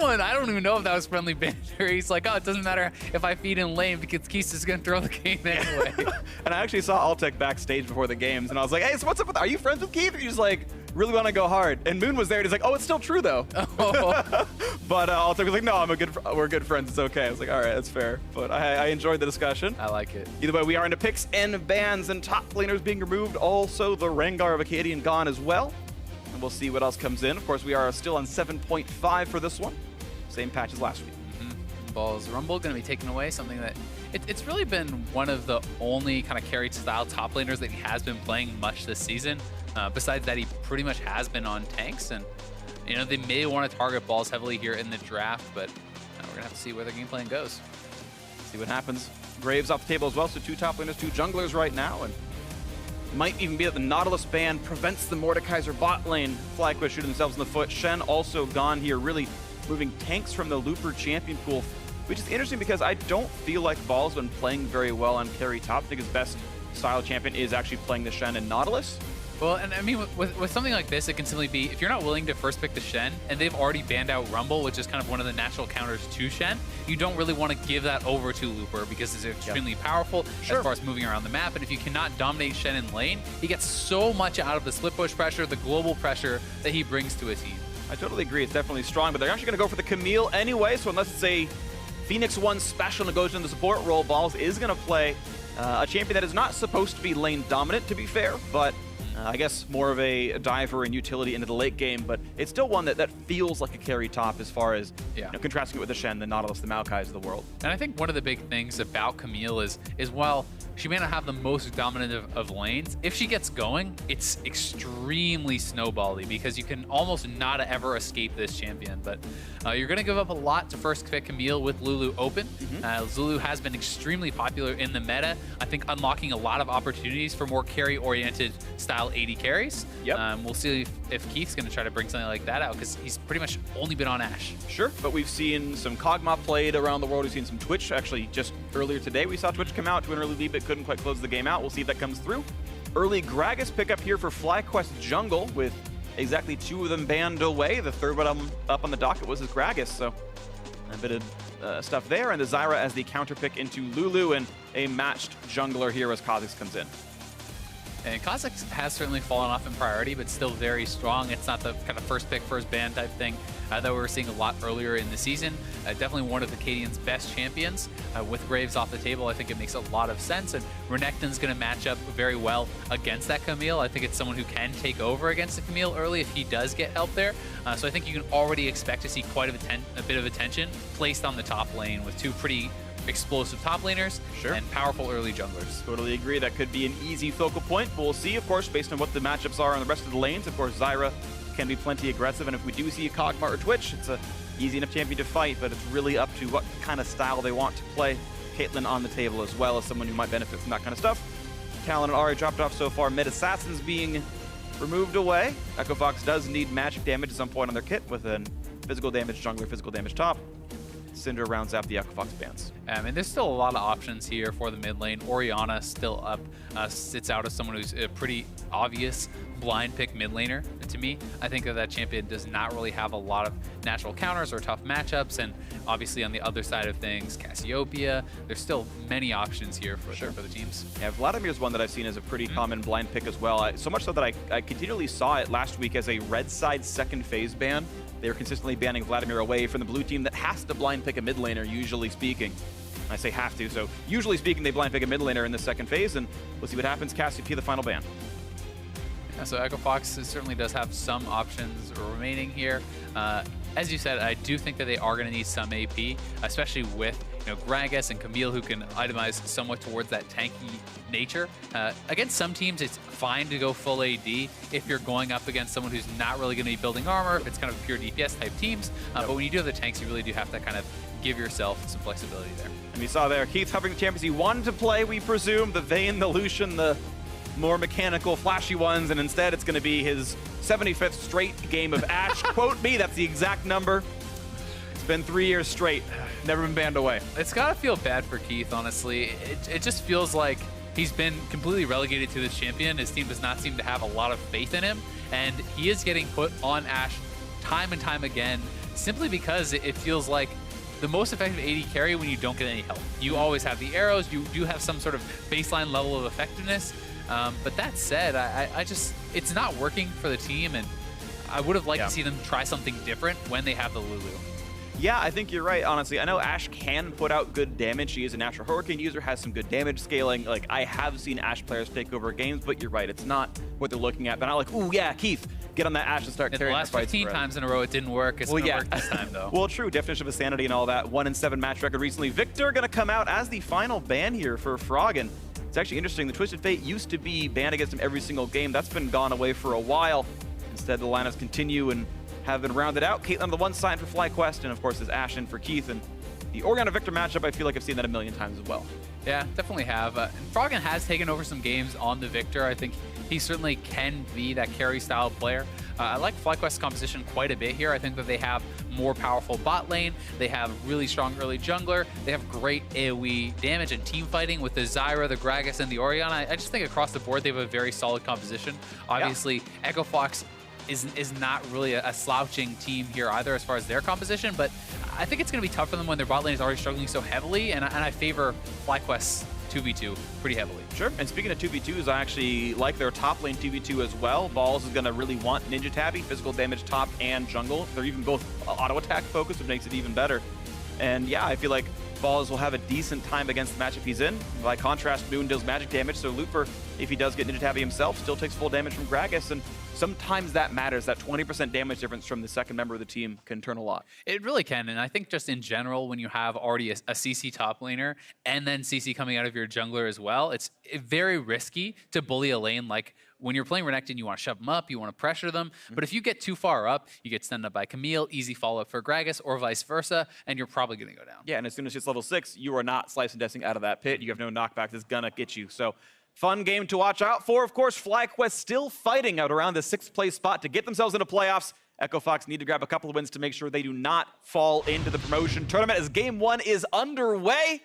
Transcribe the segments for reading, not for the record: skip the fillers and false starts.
and I don't even know if that was friendly banter. He's like, oh, it doesn't matter if I feed in lane because Keith is going to throw the game anyway. And I actually saw Altec backstage before the games, and I was like, hey, so what's up with, are you friends with Keith? And he's like, really want to go hard. And Moon was there, and he's like, oh, it's still true, though. Oh. But Altec was like, no, we're good friends. It's okay. I was like, all right, that's fair. But I enjoyed the discussion. I like it. Either way, we are into picks and bans, and top laners being removed. Also, the Rengar of Akaadian gone as well. And we'll see what else comes in. Of course, we are still on 7.5 for this one. Same patch as last week. Balls Rumble going to be taken away, something that it's really been one of the only kind of carried style top laners that he has been playing much this season. Besides that, he pretty much has been on tanks, and you know they may want to target Balls heavily here in the draft, but we're going to have to see where the game plan goes. See what happens. Graves off the table as well, so 2 top laners, 2 junglers right now, and might even be that the Nautilus ban prevents the Mordekaiser bot lane. FlyQuest shooting themselves in the foot. Shen also gone here, really moving tanks from the Looper champion pool, which is interesting because I don't feel like Ball's been playing very well on carry top. I think his best style champion is actually playing the Shen and Nautilus. Well, and I mean, with something like this, it can simply be, if you're not willing to first pick the Shen, and they've already banned out Rumble, which is kind of one of the natural counters to Shen, you don't really want to give that over to Looper because it's extremely powerful as far as moving around the map. And if you cannot dominate Shen in lane, he gets so much out of the split push pressure, the global pressure that he brings to a team. I totally agree. It's definitely strong, but they're actually going to go for the Camille anyway, so unless it's a Phoenix 1 special and it goes into the support role, Balls is going to play a champion that is not supposed to be lane dominant, to be fair, but I guess more of a diver and utility into the late game, but it's still one that feels like a carry top as far as you know, contrasting it with the Shen, the Nautilus, the Maokais of the world. And I think one of the big things about Camille is while she may not have the most dominant of lanes, if she gets going, it's extremely snowbally because you can almost not ever escape this champion. But you're going to give up a lot to first pick Camille with Lulu open. Lulu has been extremely popular in the meta. I think unlocking a lot of opportunities for more carry-oriented style AD carries. We'll see if Keith's going to try to bring something like that out because he's pretty much only been on Ashe. Sure, but we've seen some Kog'Maw played around the world. We've seen some Twitch. Actually, just earlier today, we saw Twitch come out to an early lead, but couldn't quite close the game out. We'll see if that comes through. Early Gragas pickup here for FlyQuest jungle with exactly 2 of them banned away. The third one up on the docket was his Gragas, so a bit of stuff there. And the Zyra as the counter pick into Lulu, and a matched jungler here as Kha'Zix comes in. And Kha'Zix has certainly fallen off in priority, but still very strong. It's not the kind of first pick, first ban type thing that we were seeing a lot earlier in the season. Definitely one of Akaadian's best champions. With Graves off the table, I think it makes a lot of sense. And Renekton's going to match up very well against that Camille. I think it's someone who can take over against the Camille early if he does get help there. So I think you can already expect to see quite a bit of attention placed on the top lane with 2 pretty explosive top laners and powerful early junglers. Totally agree. That could be an easy focal point, but we'll see, of course, based on what the matchups are on the rest of the lanes. Of course, Zyra can be plenty aggressive, and if we do see a Kog'Maw or Twitch, it's a easy enough champion to fight, but it's really up to what kind of style they want to play. Caitlyn on the table as well as someone who might benefit from that kind of stuff. Talon and Ahri dropped off so far. Mid Assassins being removed away. Echo Fox does need magic damage at some point on their kit with a physical damage jungler, physical damage top. Cinder rounds out the Echo Fox bans. And there's still a lot of options here for the mid lane. Orianna still up, sits out as someone who's a pretty obvious blind pick mid laner to me. I think that champion does not really have a lot of natural counters or tough matchups, and obviously on the other side of things, Cassiopeia, there's still many options here for the teams. Yeah, Vladimir's one that I've seen as a pretty common blind pick as well. So much so that I continually saw it last week as a red side second phase ban. They were consistently banning Vladimir away from the blue team that has to blind pick a mid laner, usually speaking. I say have to, so usually speaking, they blind pick a mid laner in the second phase, and we'll see what happens. Cassiopeia, the final ban. Yeah, so Echo Fox certainly does have some options remaining here. As you said, I do think that they are going to need some AP, especially with Gragas and Camille, who can itemize somewhat towards that tanky nature. Against some teams, it's fine to go full AD if you're going up against someone who's not really going to be building armor, if it's kind of pure DPS type teams. But when you do have the tanks, you really do have to kind of give yourself some flexibility there. And we saw there, Keith hovering the champions he wanted to play, we presume, the Vayne, the Lucian, the more mechanical, flashy ones, and instead it's going to be his 75th straight game of Ashe. Quote me, that's the exact number. It's been 3 years straight. Never been banned away. It's got to feel bad for Keith, honestly. It just feels like he's been completely relegated to this champion. His team does not seem to have a lot of faith in him, and he is getting put on Ashe time and time again simply because it feels like the most effective AD carry when you don't get any help. You always have the arrows, you do have some sort of baseline level of effectiveness, but that said, I just, it's not working for the team, and I would have liked to see them try something different when they have the Lulu. Yeah, I think you're right, honestly. I know Ashe can put out good damage. She is a natural Hurricane user, has some good damage scaling. Like, I have seen Ashe players take over games, but you're right, it's not what they're looking at. They're not like, ooh, yeah, Keith, get on that Ashe and start carrying the last 15 times in a row it didn't work. It's gonna work this time, though. Well, true, definition of insanity and all that. 1-7 match record recently. Viktor gonna come out as the final ban here for Froggen. It's actually interesting. The Twisted Fate used to be banned against him every single game. That's been gone away for a while. Instead, the lineups continue and have been rounded out. Caitlyn on the one side for FlyQuest, and of course there's Ashe in for Keith. And the Orianna Viktor matchup, I feel like I've seen that a million times as well. Yeah, definitely have. And Froggen has taken over some games on the Viktor. I think he certainly can be that carry style player. I like FlyQuest's composition quite a bit here. I think that they have more powerful bot lane. They have really strong early jungler. They have great AoE damage and team fighting with the Zyra, the Gragas, and the Orianna. I just think across the board they have a very solid composition. Obviously, Echo Fox is not really a slouching team here either as far as their composition, but I think it's going to be tough for them when their bot lane is already struggling so heavily, and I favor FlyQuest's 2v2 pretty heavily. Sure, and speaking of 2v2s, I actually like their top lane 2v2 as well. Balls is going to really want Ninja Tabby, physical damage top and jungle. They're even both auto attack focused, which makes it even better. And yeah, I feel like Balls will have a decent time against the matchup he's in. By contrast, Moon deals magic damage, so Looper, if he does get Ninja Tabby himself, still takes full damage from Gragas, and sometimes that matters. That 20% damage difference from the second member of the team can turn a lot. It really can, and I think just in general, when you have already a CC top laner and then CC coming out of your jungler as well, it's very risky to bully a lane. Like when you're playing Renekton, you want to shove them up, you want to pressure them, but if you get too far up, you get stunned up by Camille, easy follow-up for Gragas, or vice versa, and you're probably going to go down. Yeah, and as soon as it's level 6, you are not slice and dicing out of that pit. You have no knockbacks. It's going to get you. So fun game to watch out for. Of course, FlyQuest still fighting out around the 6th place spot to get themselves into playoffs. Echo Fox need to grab a couple of wins to make sure they do not fall into the promotion tournament as game 1 is underway.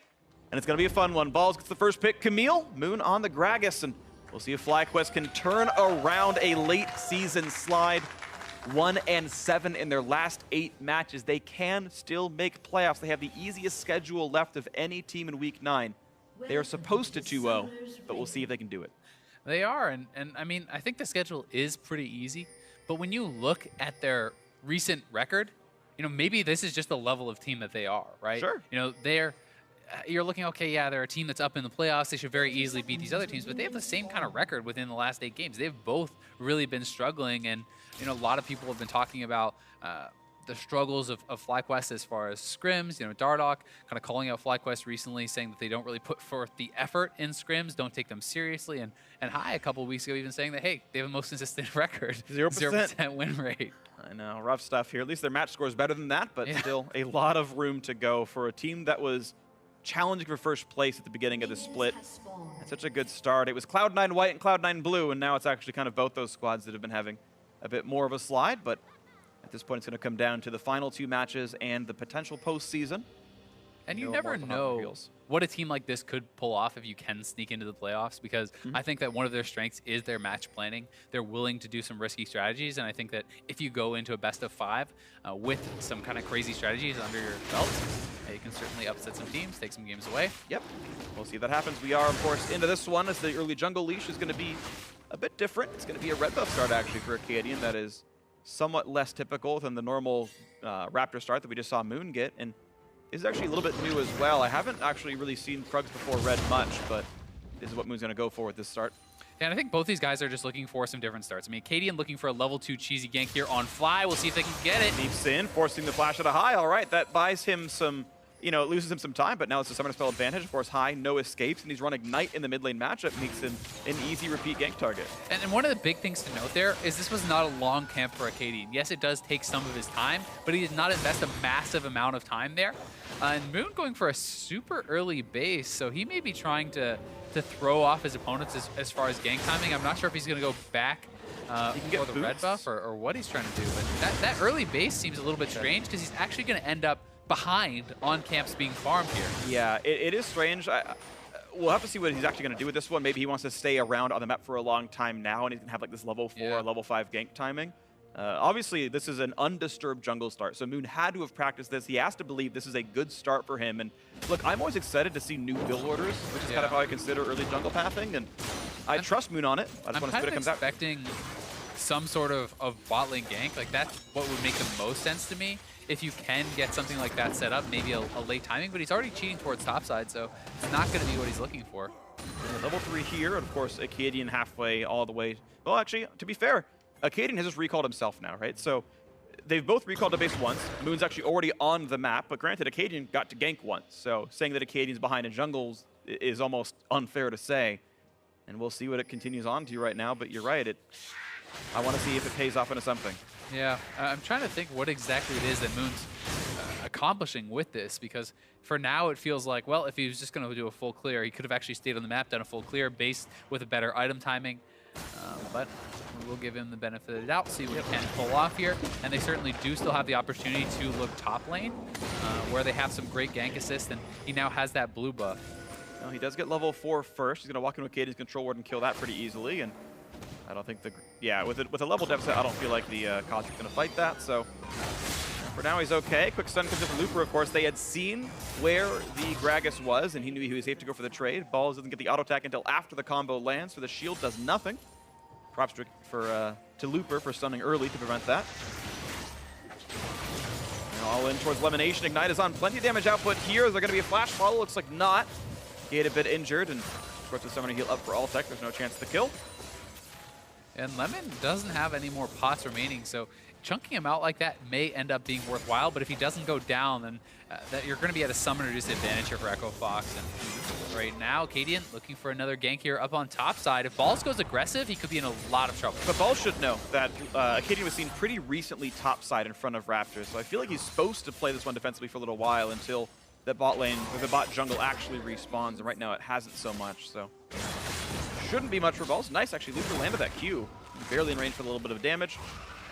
And it's going to be a fun one. Balls gets the first pick. Camille, Moon on the Gragas, and we'll see if FlyQuest can turn around a late season slide. 1-7 in their last 8 matches. They can still make playoffs. They have the easiest schedule left of any team in week 9. They are supposed to 2-0, but we'll see if they can do it. They are, and I mean, I think the schedule is pretty easy, but when you look at their recent record, you know, maybe this is just the level of team that they are, right? Sure. You know, you're looking, okay, yeah, they're a team that's up in the playoffs. They should very easily beat these other teams, but they have the same kind of record within the last 8 games. They've both really been struggling, and, you know, a lot of people have been talking about the struggles of FlyQuest as far as scrims. You know, Dardoch kind of calling out FlyQuest recently, saying that they don't really put forth the effort in scrims, don't take them seriously, and High a couple of weeks ago even saying that, hey, they have the most consistent record, 0% win rate. I know, rough stuff here. At least their match score is better than that, but still a lot of room to go for a team that was challenging for first place at the beginning of the split. It's such a good start. It was Cloud9 white and Cloud9 blue, and now it's actually kind of both those squads that have been having a bit more of a slide, but at this point it's going to come down to the final 2 matches and the potential postseason. And you never know what a team like this could pull off if you can sneak into the playoffs, because I think that one of their strengths is their match planning. They're willing to do some risky strategies, and I think that if you go into a best of 5 with some kind of crazy strategies under your belt, you can certainly upset some teams, take some games away. Yep, we'll see if that happens. We are, of course, into this one as the early jungle leash is going to be a bit different. It's going to be a red buff start, actually, for Akaadian. That is somewhat less typical than the normal Raptor start that we just saw Moon get, and is actually a little bit new as well. I haven't actually really seen Krugs before red much, but this is what Moon's going to go for with this start. And I think both these guys are just looking for some different starts. I mean, Akaadian looking for a level 2 cheesy gank here on Fly. We'll see if they can get it. Leaps in, forcing the flash at a High. All right, that buys him some, you know, it loses him some time, but now it's a summoner spell advantage. Of course, High, no escapes, and he's running Ignite in the mid lane matchup, makes him an easy repeat gank target. And one of the big things to note there is this was not a long camp for Akaadian. Yes, it does take some of his time, but he did not invest a massive amount of time there. And Moon going for a super early base, so he may be trying to throw off his opponents as far as gank timing. I'm not sure if he's going to go back for the red buff or what he's trying to do, but that early base seems a little bit strange because he's actually going to end up behind on camps being farmed here. Yeah, it is strange. We'll have to see what he's actually going to do with this one. Maybe he wants to stay around on the map for a long time now, and he's going to have like this level 4 or level 5 gank timing. Obviously, this is an undisturbed jungle start, so Moon had to have practiced this. He has to believe this is a good start for him. And look, I'm always excited to see new build orders, which is kind of how I consider early jungle pathing, and I trust Moon on it. I just want to see what it comes out. I'm expecting some sort of bot lane gank. Like, that's what would make the most sense to me. If you can get something like that set up, maybe a late timing, but he's already cheating towards topside, so it's not going to be what he's looking for. Level 3 here, and of course, Akaadian halfway all the way. Well, actually, to be fair, Akaadian has just recalled himself now, right? So they've both recalled to base once. Moon's actually already on the map, but granted, Akaadian got to gank once. So saying that Akaadian's behind in jungles is almost unfair to say. And we'll see what it continues on to right now, but you're right. I want to see if it pays off into something. Yeah, I'm trying to think what exactly it is that Moon's accomplishing with this, because for now it feels like, well, if he was just going to do a full clear, he could have actually stayed on the map, done a full clear based with a better item timing. But we'll give him the benefit of the doubt, see what he can pull off here. And they certainly do still have the opportunity to look top lane, where they have some great gank assist, and he now has that blue buff. Well, he does get level 4 first. He's going to walk into Akaadian's control ward and kill that pretty easily. And I don't think with a level deficit, I don't feel like the Kha'Zix is going to fight that. So for now, he's okay. Quick stun comes in from Looper, of course. They had seen where the Gragas was, and he knew he was safe to go for the trade. Balls doesn't get the auto attack until after the combo lands, so the shield does nothing. Props to Looper for stunning early to prevent that. Now all in towards Lemonnation. Ignite is on. Plenty of damage output here. Is there going to be a flash follow? Looks like not. Gate a bit injured, and of course the summoner heal up for Altec. There's no chance to kill. And Lemon doesn't have any more pots remaining, so chunking him out like that may end up being worthwhile, but if he doesn't go down, then that you're going to be at a summoner disadvantage here for Echo Fox. And right now, Akaadian looking for another gank here up on top side. If Balls goes aggressive, he could be in a lot of trouble. But Balls should know that Akaadian was seen pretty recently top side in front of Raptors, so I feel like he's supposed to play this one defensively for a little while until that bot lane, or the bot jungle actually respawns, and right now it hasn't so much, so shouldn't be much for Balls. Nice, actually, Luther landed that Q. Barely in range for a little bit of damage.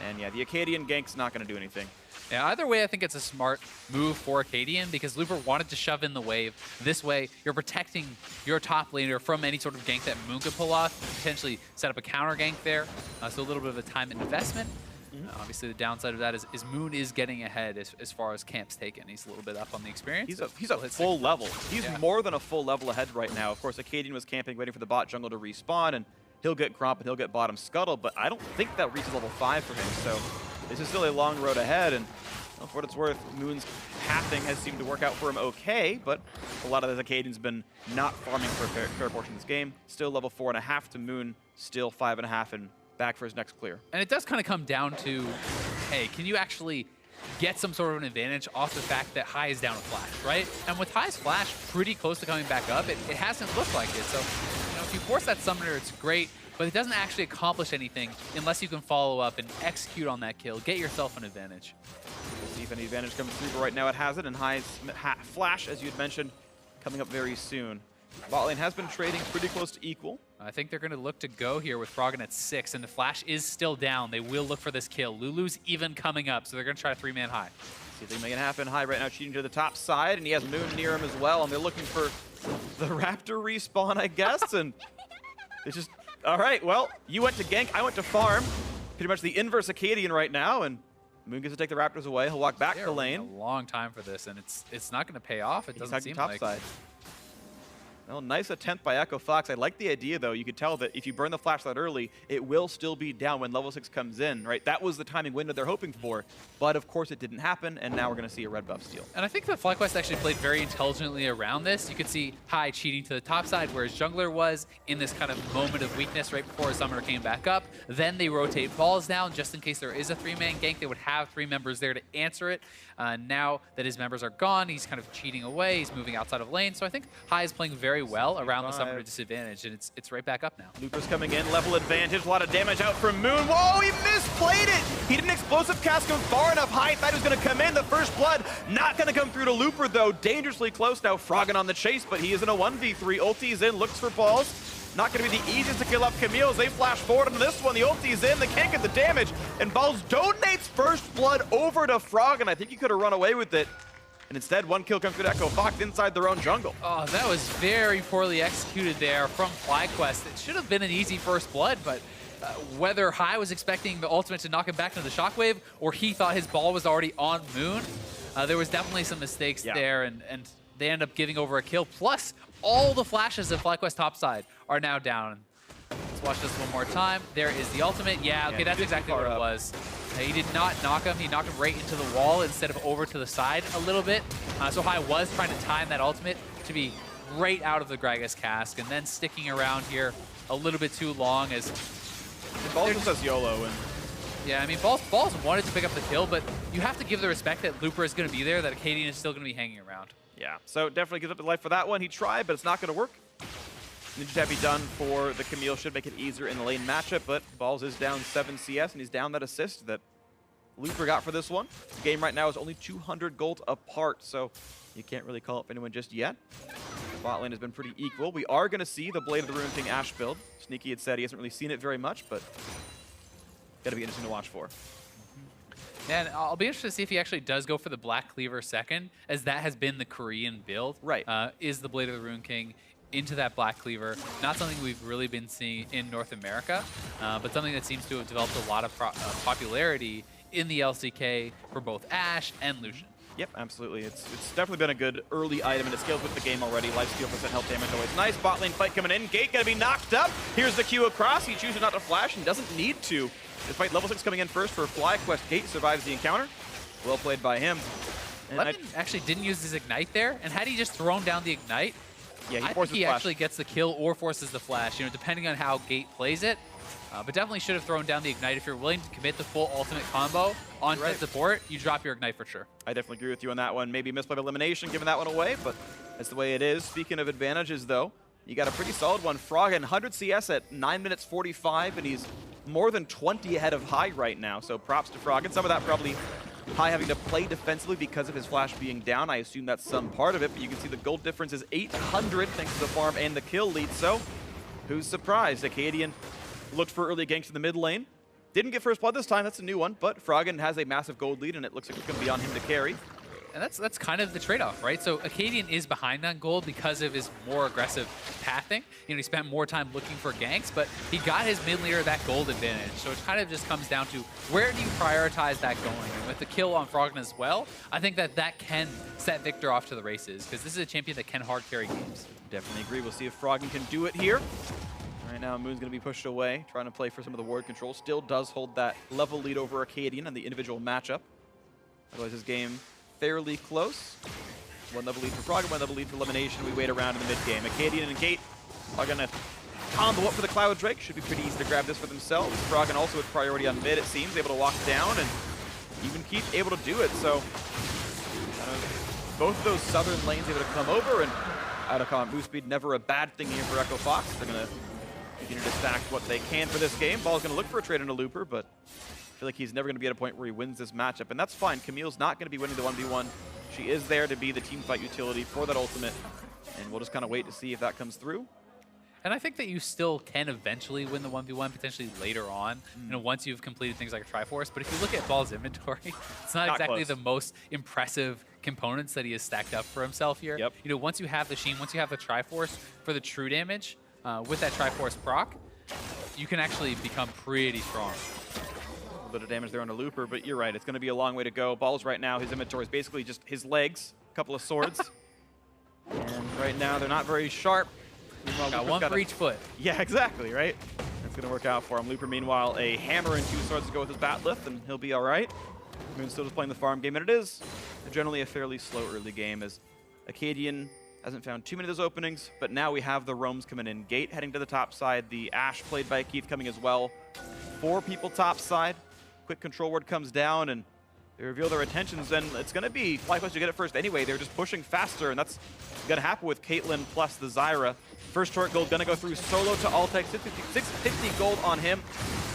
And yeah, the Akaadian gank's not going to do anything. Yeah, either way, I think it's a smart move for Akaadian because Looper wanted to shove in the wave. This way, you're protecting your top laner from any sort of gank that Moon could pull off, potentially set up a counter gank there. So a little bit of a time investment. Obviously, the downside of that is Moon is getting ahead as far as camps taken. He's a little bit up on the experience. He's a full level. He's more than a full level ahead right now. Of course, Akaadian was camping, waiting for the bot jungle to respawn, and he'll get Gromp and he'll get bottom scuttle, but I don't think that reaches level 5 for him, so this is still a long road ahead, and well, for what it's worth, Moon's pathing has seemed to work out for him okay, but a lot of the Akaadian's been not farming for a fair portion of this game. Still level 4.5 to Moon, still 5.5 and back for his next clear. And it does kind of come down to, hey, can you actually get some sort of an advantage off the fact that High is down a flash, right? And with High's flash pretty close to coming back up, it hasn't looked like it. So, you know, if you force that summoner, it's great, but it doesn't actually accomplish anything unless you can follow up and execute on that kill, get yourself an advantage. We'll see if any advantage comes through, but right now it has it, and High's flash, as you had mentioned, coming up very soon. Bot lane has been trading pretty close to equal. I think they're going to look to go here with Froggen at 6, and the flash is still down. They will look for this kill. Lulu's even coming up, so they're going to try a 3-man High. See if they can make it happen. High right now cheating to the top side, and he has Moon near him as well, and they're looking for the Raptor respawn, I guess, and it's just, all right, well, you went to gank, I went to farm. Pretty much the inverse Akaadian right now, and Moon gets to take the Raptors away. He'll walk back to the lane. A long time for this, and it's not going to pay off. It doesn't seem like. Side. Well, nice attempt by Echo Fox. I like the idea, though. You could tell that if you burn the flashlight early, it will still be down when level 6 comes in, right? That was the timing window they're hoping for, but of course it didn't happen, and now we're going to see a red buff steal. And I think that FlyQuest actually played very intelligently around this. You could see High cheating to the top side, whereas Jungler was in this kind of moment of weakness right before his summoner came back up. Then they rotate Balls down just in case there is a 3-man gank. They would have 3 members there to answer it. Now that his members are gone, he's kind of cheating away. He's moving outside of lane. So I think High is playing very well around the summoner disadvantage, and it's right back up now. Looper's coming in, level advantage, a lot of damage out from Moon. Whoa, he misplayed it! He didn't explosive cast him far enough. High thought he was going to come in. The first blood not going to come through to Looper, though. Dangerously close now. Froggen on the chase, but he is in a 1v3. Ulti's in, looks for Balls. Not going to be the easiest to kill off Camille as they flash forward into this one. The ulti's in, they can't get the damage, and Balls donates first blood over to Froggen. I think he could have run away with it. And instead, one kill comes through to Echo Fox inside their own jungle. Oh, that was very poorly executed there from FlyQuest. It should have been an easy first blood, but whether Hai was expecting the ultimate to knock him back into the shockwave, or he thought his ball was already on Moon. There was definitely some mistakes there, and they end up giving over a kill. Plus, all the flashes of FlyQuest topside are now down. Let's watch this one more time. There is the ultimate. Yeah, okay, that's exactly what it was. He did not knock him. He knocked him right into the wall instead of over to the side a little bit. So Hai was trying to time that ultimate to be right out of the Gragas cask, and then sticking around here a little bit too long as... Balls just says YOLO. And yeah, I mean, Balls wanted to pick up the kill, but you have to give the respect that Looper is going to be there, that Akaadian is still going to be hanging around. Yeah, so definitely gives up his life for that one. He tried, but it's not going to work. Ninja Tap be done for the Camille should make it easier in the lane matchup, but Balls is down 7 CS, and he's down that assist that Looper got for this one. The game right now is only 200 gold apart, so you can't really call up anyone just yet. Bot lane has been pretty equal. We are going to see the Blade of the Rivington Ashe build. Sneaky had said he hasn't really seen it very much, but got to be interesting to watch for. And I'll be interested to see if he actually does go for the Black Cleaver second, as that has been the Korean build. Right. Is the Blade of the Rune King into that Black Cleaver. Not something we've really been seeing in North America, but something that seems to have developed a lot of popularity in the LCK for both Ashe and Lucian. Yep, absolutely. It's definitely been a good early item, and it scales with the game already. Lifesteal % health damage always nice. Bot lane fight coming in. Gate gonna be knocked up. Here's the Q across. He chooses not to flash and doesn't need to. Despite level 6 coming in first for FlyQuest, Gate survives the encounter. Well played by him. Lemon actually didn't use his Ignite there, and had he just thrown down the Ignite, yeah, I think he actually gets the kill or forces the flash, you know, depending on how Gate plays it. But definitely should have thrown down the Ignite. If you're willing to commit the full ultimate combo on fifth support, you drop your Ignite for sure. I definitely agree with you on that one. Maybe missed by elimination, giving that one away, but that's the way it is. Speaking of advantages, though, you got a pretty solid one. Froggen, 100 CS at 9 minutes 45, and he's more than 20 ahead of Hai right now, so props to Froggen. Some of that probably Hai having to play defensively because of his flash being down. I assume that's some part of it, but you can see the gold difference is 800 thanks to the farm and the kill lead, so who's surprised? Akaadian looked for early ganks in the mid lane. Didn't get first blood this time, that's a new one, but Froggen has a massive gold lead, and it looks like it's going to be on him to carry. And that's kind of the trade-off, right? So Akaadian is behind on gold because of his more aggressive pathing. You know, he spent more time looking for ganks, but he got his mid laner that gold advantage. So it kind of just comes down to where do you prioritize that going? And with the kill on Froggen as well, I think that can set Viktor off to the races, because this is a champion that can hard carry games. Definitely agree. We'll see if Froggen can do it here. Right now, Moon's going to be pushed away, trying to play for some of the ward control. Still does hold that level lead over Akaadian on the individual matchup. Otherwise, this game fairly close. One level lead for Froggen, one level lead for Lemonnation. We wait around in the mid game. Akaadian and Gate are going to combo up for the Cloud Drake. Should be pretty easy to grab this for themselves. Froggen also with priority on mid, it seems, able to walk down and even keep able to do it. So both of those southern lanes able to come over, and out of move speed, never a bad thing here for Echo Fox. They're going to continue to stack what they can for this game. Ball's going to look for a trade into Looper, but I feel like he's never going to be at a point where he wins this matchup, and that's fine. Camille's not going to be winning the 1v1. She is there to be the team fight utility for that ultimate, and we'll just kind of wait to see if that comes through. And I think that you still can eventually win the 1v1, potentially later on, you know, once you've completed things like a Triforce. But if you look at Ball's inventory, it's not exactly the most impressive components that he has stacked up for himself here. Yep. You know, once you have the Sheen, once you have the Triforce for the true damage, with that Triforce proc, you can actually become pretty strong. A little bit of damage there on the Looper, but you're right, it's going to be a long way to go. Balls right now, his inventory is basically just his legs, a couple of swords. And right now, they're not very sharp. Got one for each foot. Yeah, exactly, right? That's going to work out for him. Looper, meanwhile, a hammer and 2 swords to go with his bat lift, and he'll be all right. Moon's still just playing the farm game, and it is generally a fairly slow early game, as Akaadian hasn't found too many of those openings, but now we have the roams coming in. Gate heading to the top side, the Ashe played by Keith coming as well. 4 people top side. Quick control ward comes down, and they reveal their intentions, and it's going to be FlyQuest to get it first anyway. They're just pushing faster, and that's going to happen with Caitlyn plus the Zyra. First turret gold going to go through solo to Altec, 650 gold on him.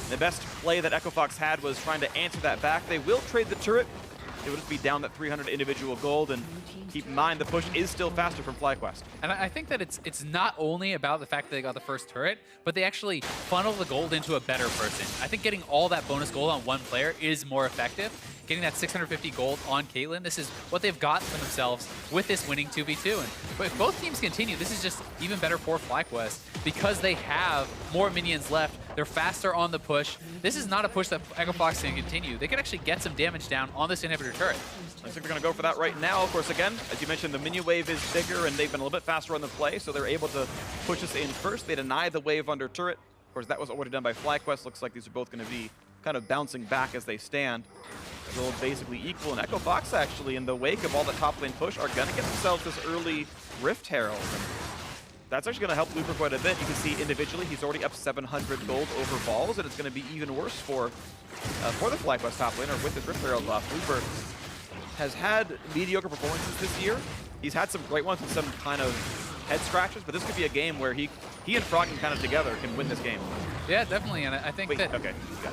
The best play that Echo Fox had was trying to answer that back. They will trade the turret. It would just be down that 300 individual gold, and keep in mind the push is still faster from FlyQuest. And I think that it's not only about the fact that they got the first turret, but they actually funnel the gold into a better person. I think getting all that bonus gold on one player is more effective. Getting that 650 gold on Caitlyn, this is what they've got for themselves with this winning 2v2. And but if both teams continue, this is just even better for FlyQuest because they have more minions left They're faster on the push. This is not a push that Echo Fox can continue. They can actually get some damage down on this inhibitor turret. I think they're going to go for that right now. Of course, again, as you mentioned, the minion wave is bigger, and they've been a little bit faster on the play, so they're able to push us in first. They deny the wave under turret. Of course, that was already done by FlyQuest. Looks like these are both going to be kind of bouncing back as they stand. They'll basically equal, and Echo Fox, actually, in the wake of all the top lane push, are going to get themselves this early Rift Herald. And that's actually going to help Looper quite a bit. You can see individually, he's already up 700 gold over Balls, and it's going to be even worse for the FlyQuest top laner with this Rift Herald buff. Looper has had mediocre performances this year. He's had some great ones and some kind of head scratches, but this could be a game where he and Froggen kind of together can win this game. Yeah, definitely, and I think that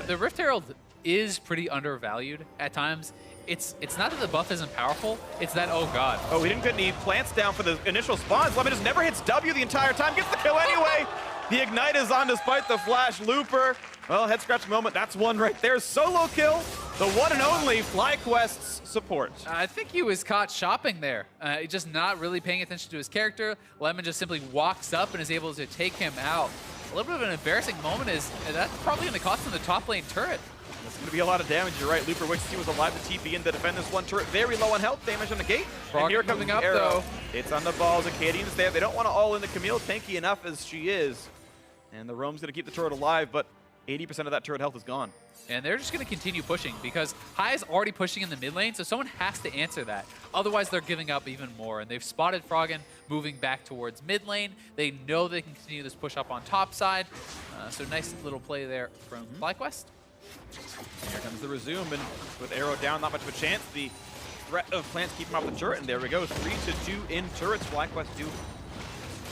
the Rift Herald is pretty undervalued at times. It's not that the buff isn't powerful, it's that, oh god. Oh, he didn't get any plants down for the initial spawns. Lemon just never hits W the entire time, gets the kill anyway. The Ignite is on despite the flash. Looper, well, head scratch moment, that's one right there. Solo kill, the one and only FlyQuest's support. I think he was caught shopping there. Just not really paying attention to his character. Lemon just simply walks up and is able to take him out. A little bit of an embarrassing moment is that's probably going to cost him the top lane turret. It's going to be a lot of damage, you're right. Looper wishes he was alive to TP in to defend this one turret. Very low on health, damage on the gate. And here comes the arrow. It's on the balls. Akaadian's there. They don't want to all in the Camille, tanky enough as she is. And the roam's going to keep the turret alive, but 80% of that turret health is gone. And they're just going to continue pushing because High is already pushing in the mid lane, so someone has to answer that. Otherwise, they're giving up even more. And they've spotted Froggen moving back towards mid lane. They know they can continue this push up on top side. So nice little play there from FlyQuest. Here comes the resume, and with arrow down, not much of a chance. The threat of plants keep him off the turret, and there we go. 3-2 in turrets. FlyQuest do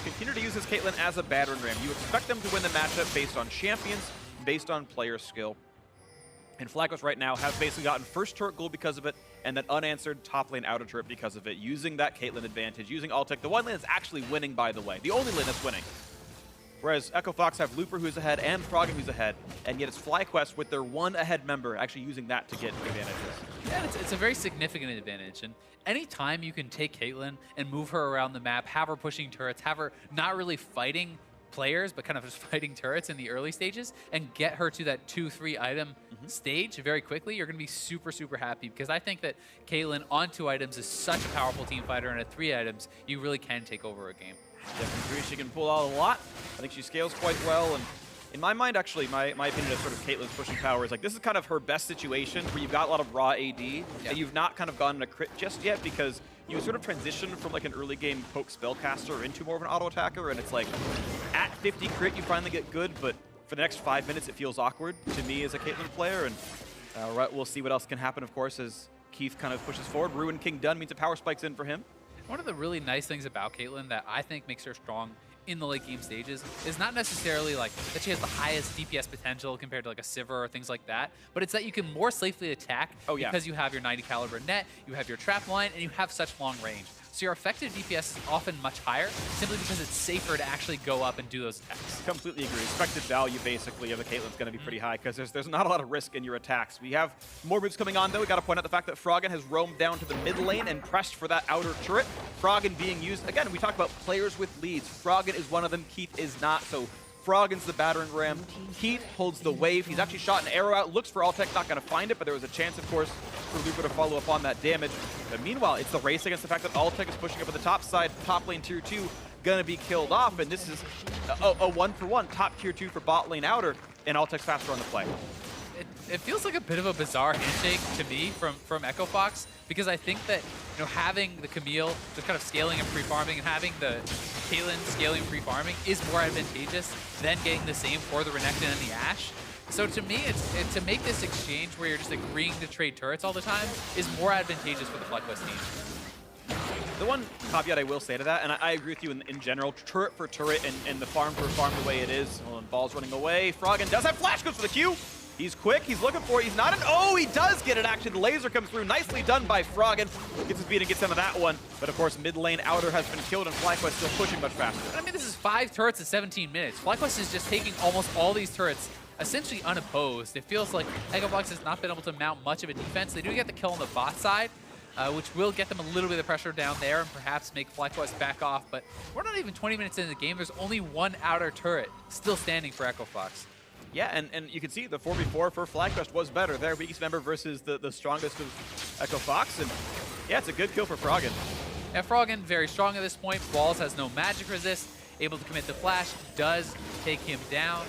continue to use this Caitlyn as a battering ram. You expect them to win the matchup based on champions, based on player skill. And FlyQuest right now have basically gotten first turret gold because of it, and then unanswered top lane outer turret because of it, using that Caitlyn advantage, using Altec. The one lane that's actually winning, by the way. The only lane that's winning. Whereas Echo Fox have Looper who's ahead and Froggen who's ahead, and yet it's FlyQuest with their one ahead member actually using that to get advantages. Yeah, it's a very significant advantage. And anytime you can take Caitlyn and move her around the map, have her pushing turrets, have her not really fighting players, but kind of just fighting turrets in the early stages, and get her to that 2-3 item stage very quickly, you're going to be super, super happy. Because I think that Caitlyn on 2 items is such a powerful team fighter, and at 3 items, you really can take over a game. Definitely agree. She can pull out a lot. I think she scales quite well. And in my mind, actually, my opinion of sort of Caitlyn's pushing power is like this is kind of her best situation where you've got a lot of raw AD and you've not kind of gotten a crit just yet because you sort of transition from like an early game poke spellcaster into more of an auto attacker. And it's like at 50 crit, you finally get good. But for the next 5 minutes, it feels awkward to me as a Caitlyn player. And we'll see what else can happen, of course, as Keith kind of pushes forward. Ruin King done means a power spike's in for him. One of the really nice things about Caitlyn that I think makes her strong in the late game stages is not necessarily like that she has the highest DPS potential compared to like a Sivir or things like that, but it's that you can more safely attack because you have your 90 caliber net, you have your trap line, and you have such long range. So your effective DPS is often much higher simply because it's safer to actually go up and do those attacks. Completely agree. Expected value basically of the Caitlyn's going to be pretty high because there's not a lot of risk in your attacks. We have more moves coming on though. We got to point out the fact that Froggen has roamed down to the mid lane and pressed for that outer turret. Froggen being used, again, we talk about players with leads. Froggen is one of them, Keith is not. So Froggen's the battering ram. Keith holds the wave. He's actually shot an arrow out. Looks for Altec, not going to find it, but there was a chance, of course, for Looper to follow up on that damage. But meanwhile, it's the race against the fact that Altec is pushing up at the top side. Top lane tier 2 going to be killed off, and this is a 1-for-1. Top tier 2 for bot lane outer, and Altec's faster on the play. It feels like a bit of a bizarre handshake to me from Echo Fox, because I think that having the Camille just kind of scaling and pre-farming and having the Caitlyn scaling and pre-farming is more advantageous than getting the same for the Renekton and the Ashe. So to me, it's to make this exchange where you're just agreeing to trade turrets all the time is more advantageous for the FlyQuest team. The one caveat I will say to that, and I agree with you in general, turret for turret and the farm for farm the way it is. Well, and Ball's running away. Froggen does have flash, goes for the Q. He's quick, he's looking for it, he's not oh, he does get it actually. The laser comes through, nicely done by Froggen. Gets his beat and gets into that one. But of course, mid lane outer has been killed and FlyQuest still pushing much faster. I mean, this is 5 turrets in 17 minutes. FlyQuest is just taking almost all these turrets essentially unopposed. It feels like Echo Fox has not been able to mount much of a defense. They do get the kill on the bot side, which will get them a little bit of pressure down there and perhaps make FlyQuest back off. But we're not even 20 minutes into the game. There's only one outer turret still standing for Echo Fox. Yeah, and you can see the 4v4 for FlyQuest was better. Their weakest member versus the strongest of Echo Fox, and yeah, it's a good kill for Froggen. Yeah, Froggen very strong at this point. Balls has no magic resist, able to commit the flash, does take him down.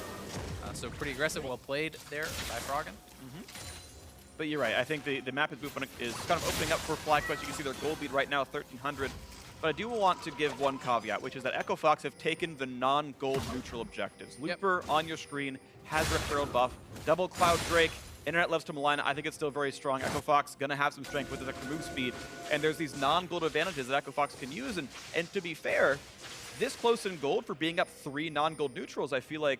So pretty aggressive, well played there by Froggen. But you're right, I think the map is kind of opening up for FlyQuest. You can see their gold lead right now, 1,300. But I do want to give one caveat, which is that Echo Fox have taken the non-gold neutral objectives. Looper on your screen has Rift Herald buff, double Cloud Drake, Internet loves to malign. I think it's still very strong. Echo Fox gonna have some strength with his extra move speed, and there's these non-gold advantages that Echo Fox can use. And to be fair, this close in gold for being up 3 non-gold neutrals, I feel like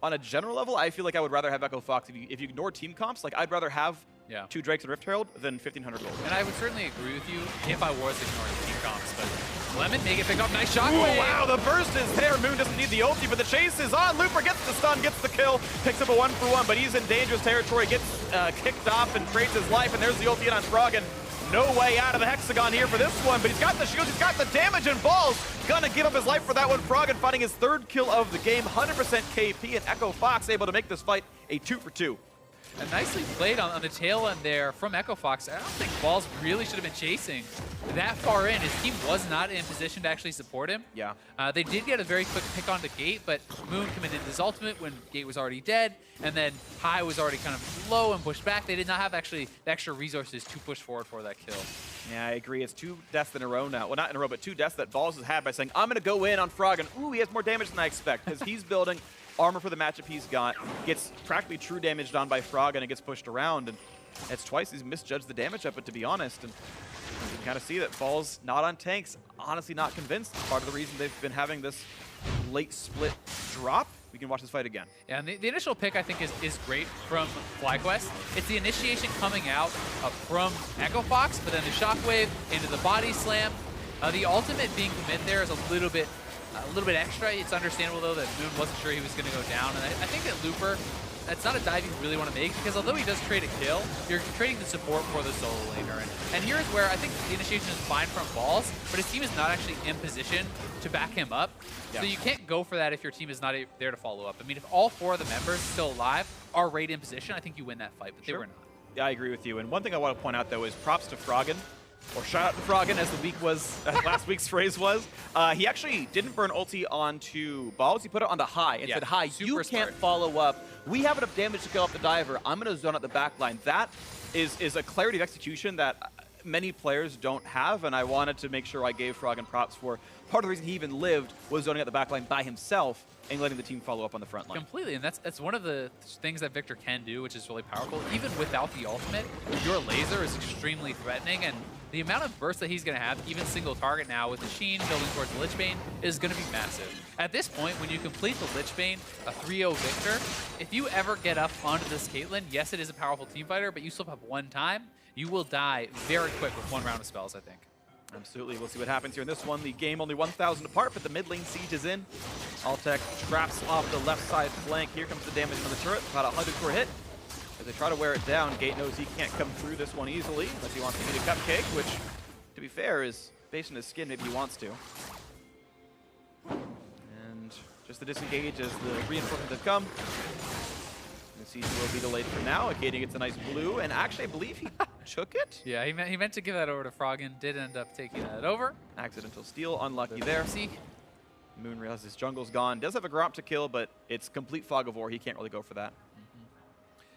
on a general level, I feel like I would rather have Echo Fox. If you ignore team comps, like I'd rather have 2 Drakes and Rift Herald than 1,500 gold. And I would certainly agree with you if I was ignoring team comps, but Lemon make it pick up, nice shot. Ooh, wow, the burst is there. Moon doesn't need the ulti, but the chase is on. Looper gets the stun, gets the kill, picks up a 1-for-1, but he's in dangerous territory, gets kicked off and trades his life, and there's the ulti in on Froggen. No way out of the hexagon here for this one, but he's got the shield, he's got the damage, and Balls gonna give up his life for that one. Froggen finding his 3rd kill of the game, 100% KP, and Echo Fox able to make this fight a 2-for-2. And nicely played on the tail end there from Echo Fox. I don't think Balls really should have been chasing that far in. His team was not in position to actually support him. Yeah. They did get a very quick pick onto Gate, but Moon committed his ultimate when Gate was already dead, and then High was already kind of low and pushed back. They did not have actually the extra resources to push forward for that kill. Yeah, I agree. It's 2 deaths in a row now. Well, not in a row, but 2 deaths that Balls has had by saying, I'm going to go in on Froggen. Ooh, he has more damage than I expect, because he's building armor for the matchup he's got, gets practically true damage done by Froggen and gets pushed around, and it's twice he's misjudged the damage of it, to be honest. And you can kind of see that Balls not on tanks, honestly not convinced. Part of the reason they've been having this late split drop. We can watch this fight again. Yeah, and the initial pick, I think, is great from FlyQuest. It's the initiation coming out from Echo Fox, but then the shockwave into the body slam. The ultimate being commit there is a little bit extra. It's understandable, though, that Moon wasn't sure he was going to go down. And I think that Looper, that's not a dive you really want to make, because although he does trade a kill, you're trading the support for the solo laner. And here's where I think the initiation is fine from Balls, but his team is not actually in position to back him up. Yeah. So you can't go for that if your team is not there to follow up. I mean, if all 4 of the members still alive are right in position, I think you win that fight, but they were not. Yeah, I agree with you. And one thing I want to point out, though, is props to Froggen. Or shout out to Froggen, as the week was, last week's phrase was. He actually didn't burn ulti onto Balls. He put it on the High and said, High, you can't follow up. We have enough damage to kill off the diver. I'm going to zone out the back line. That is a clarity of execution that many players don't have, and I wanted to make sure I gave Froggen props for. Part of the reason he even lived was zoning out the back line by himself and letting the team follow up on the front line. Completely, and that's one of the things that Viktor can do, which is really powerful. Even without the ultimate, your laser is extremely threatening, and the amount of burst that he's going to have, even single target now with the Sheen building towards the Lich Bane, is going to be massive. At this point, when you complete the Lich Bane, a 3-0 Viktor, if you ever get up onto this Caitlyn, yes, it is a powerful team fighter, but you still have 1 time. You will die very quick with 1 round of spells, I think. Absolutely. We'll see what happens here in this one. The game only 1,000 apart, but the mid lane siege is in. Altec traps off the left side flank. Here comes the damage on the turret. About 100 per hit. As they try to wear it down, Gate knows he can't come through this one easily, unless he wants to eat a cupcake, which, to be fair, is based on his skin, maybe he wants to. And just the disengage as the reinforcements have come. The siege will be delayed for now. Akaadian gets a nice blue, and actually, I believe he took it? Yeah, he meant to give that over to Froggen, did end up taking that over. Accidental steal, unlucky there. See? Moon realizes his jungle's gone. Does have a Gromp to kill, but it's complete fog of war. He can't really go for that.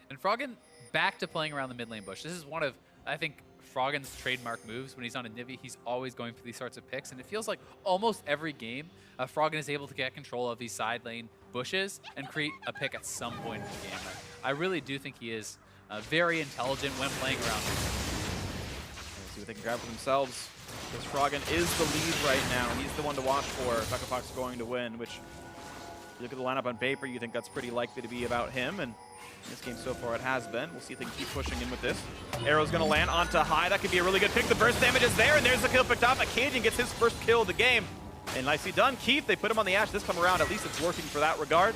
And Froggen back to playing around the mid lane bush. This is one of, I think, Froggen's trademark moves. When he's on a Nivy, he's always going for these sorts of picks, and it feels like almost every game, Froggen is able to get control of these side lane bushes and create a pick at some point in the game. I really do think he is very intelligent when playing around. Let's see what they can grab for themselves. Because Froggen is the lead right now. He's the one to watch for. Echo Fox is going to win, which, if you look at the lineup on paper, you think that's pretty likely to be about him. And in this game so far, it has been. We'll see if they can keep pushing in with this. Arrow's going to land onto High. That could be a really good pick. The burst damage is there, and there's the kill picked up. Akaadian gets his first kill of the game. And nicely done. Keith, they put him on the Ashe this time around. At least it's working for that regard.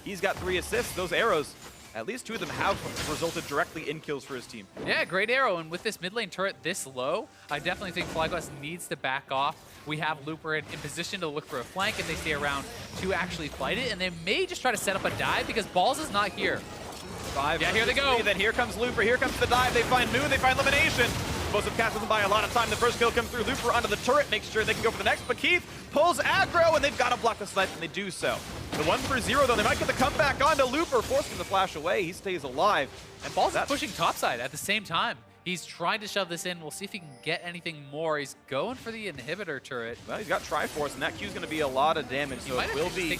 He's got 3 assists. Those arrows at least 2 of them have resulted directly in kills for his team. Yeah, great arrow, and with this mid lane turret this low, I definitely think FlyQuest needs to back off. We have Looper in position to look for a flank if they stay around to actually fight it, and they may just try to set up a dive because Balls is not here. 5 Yeah, here they go. Then here comes Looper, here comes the dive, they find Moon, they find Lemonnation. Both have cast them by a lot of time. The first kill comes through. Looper onto the turret, makes sure they can go for the next, but Keith pulls aggro, and they've got to block the snipe, and they do so. The 1-for-0, though, they might get the comeback onto Looper, forcing him to flash away. He stays alive. And Balls is pushing topside at the same time. He's trying to shove this in. We'll see if he can get anything more. He's going for the inhibitor turret. Well, he's got Triforce, and that Q's going to be a lot of damage, so it will be...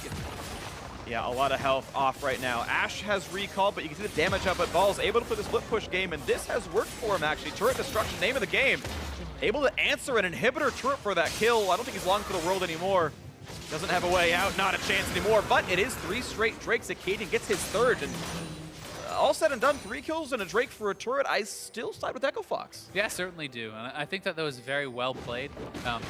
Yeah, a lot of health off right now. Ashe has recall, but you can see the damage up at Balls. Able to play the split push game, and this has worked for him, actually. Turret destruction, name of the game. Able to answer an inhibitor turret for that kill. I don't think he's long for the world anymore. Doesn't have a way out, not a chance anymore, but it is 3 straight Drakes. Akaadian gets his 3rd, and all said and done, 3 kills and a Drake for a turret. I still side with Echo Fox. Yeah, certainly do. And I think that was very well played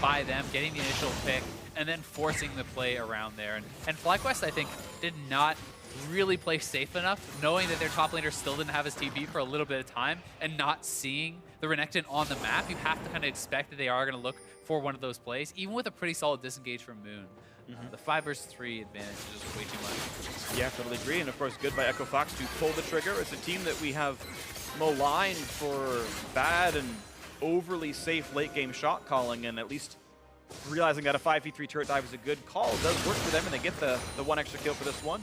by them, getting the initial pick and then forcing the play around there. And FlyQuest, I think, did not really play safe enough, knowing that their top laner still didn't have his TP for a little bit of time and not seeing the Renekton on the map. You have to kind of expect that they are going to look for one of those plays, even with a pretty solid disengage from Moon. The 5 versus 3 advantage is just way too much. Yeah, totally agree. And of course, good by Echo Fox to pull the trigger. It's a team that we have maligned for bad and overly safe late game shot calling, and at least realizing that a 5v3 turret dive is a good call. It does work for them, and they get the 1 extra kill for this one.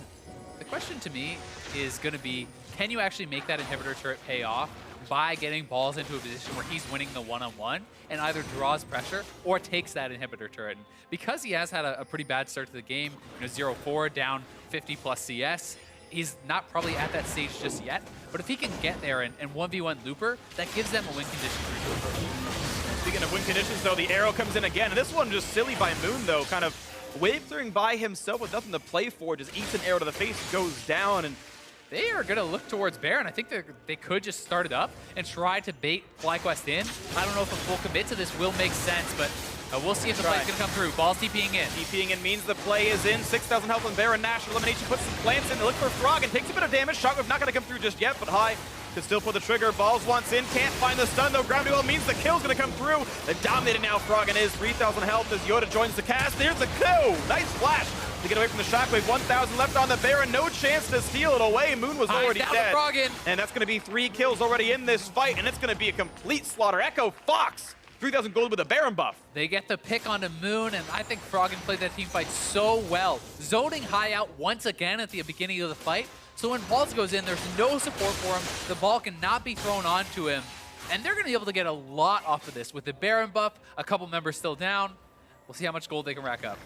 The question to me is going to be, can you actually make that inhibitor turret pay off by getting Balls into a position where he's winning the one-on-one and either draws pressure or takes that inhibitor turret? And because he has had a pretty bad start to the game, 0-4, down 50 plus CS, he's not probably at that stage just yet. But if he can get there and 1v1 Looper, that gives them a win condition for Looper. Speaking of win conditions, though, the arrow comes in again. And this one just silly by Moon, though, kind of wave clearing by himself with nothing to play for, just eats an arrow to the face, goes down, and they are going to look towards Baron. I think they could just start it up and try to bait FlyQuest in. I don't know if a full commit to this will make sense, but we'll see if the play's going to come through. Balls TPing in. TPing in means the play is in. 6,000 health on Baron. Nash Lemonnation puts some plants in. They look for Froggen. Takes a bit of damage. Shockwave not going to come through just yet, but High can still pull the trigger. Balls wants in. Can't find the stun, though. Ground duel means the kill's going to come through. The dominated now Froggen is. 3,000 health as Yoda joins the cast. There's the coup. Nice flash to get away from the Shockwave. 1,000 left on the Baron. No chance to steal it away. Moon was already dead. And that's going to be 3 kills already in this fight, and it's going to be a complete slaughter. Echo Fox, 3,000 gold with a Baron buff. They get the pick onto Moon, and I think Froggen played that team fight so well. Zoning High out once again at the beginning of the fight. So when Balls goes in, there's no support for him. The ball cannot be thrown onto him. And they're going to be able to get a lot off of this. With the Baron buff, a couple members still down. We'll see how much gold they can rack up.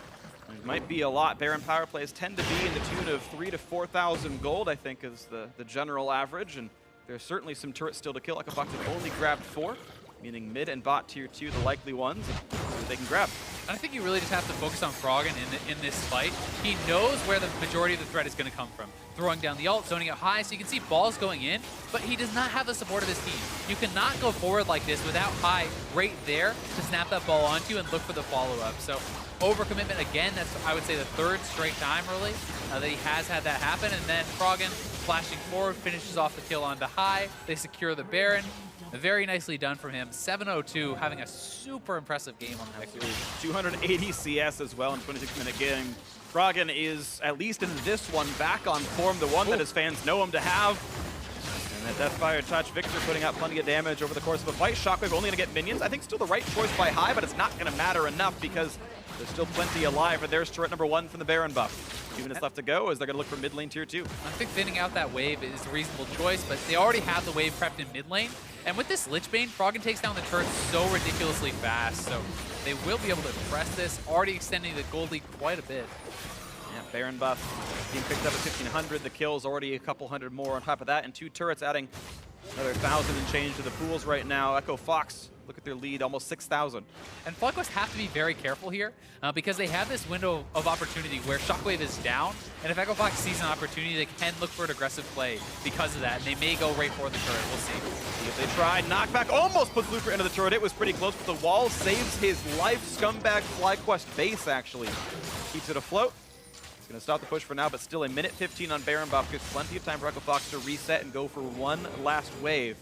It might be a lot. Baron power plays tend to be in the tune of 3,000 to 4,000 gold, I think, is the general average. And there's certainly some turrets still to kill. Akaadian has only grabbed 4, meaning mid and bot tier 2, the likely ones, that they can grab. And I think you really just have to focus on Froggen in this fight. He knows where the majority of the threat is going to come from. Throwing down the ult, zoning it high, so you can see Balls going in, but he does not have the support of his team. You cannot go forward like this without High right there to snap that ball onto you and look for the follow-up. So overcommitment again, that's, I would say, the 3rd straight time, really, that he has had that happen. And then Froggen flashing forward, finishes off the kill onto High. They secure the Baron. Very nicely done from him. 702, having a super impressive game on the victory. 280 CS as well in 26-minute game. Froggen is, at least in this one, back on form, the one that his fans know him to have. And that Deathfire touch, Viktor putting out plenty of damage over the course of a fight. Shockwave only going to get minions. I think still the right choice by High, but it's not going to matter enough because there's still plenty alive. And there's turret number 1 from the Baron buff. 2 minutes left to go as they're going to look for mid lane tier 2. I think thinning out that wave is a reasonable choice, but they already have the wave prepped in mid lane. And with this Lich Bane, Froggen takes down the turret so ridiculously fast, so they will be able to press this, already extending the gold lead quite a bit. Yeah, Baron buff being picked up at 1,500. The kills already a couple hundred more on top of that, and 2 turrets adding another 1,000 and change to the pools right now. Echo Fox, look at their lead, almost 6,000. And FlyQuest have to be very careful here because they have this window of opportunity where Shockwave is down, and if Echo Fox sees an opportunity, they can look for an aggressive play because of that, and they may go right for the turret. We'll see. If they try, knockback almost puts Looper into the turret. It was pretty close, but the wall saves his life. Scumbag FlyQuest base, actually. Keeps it afloat. Going to stop the push for now, but still a minute 15 on Baron buff. Gives plenty of time for Fox to reset and go for one last wave.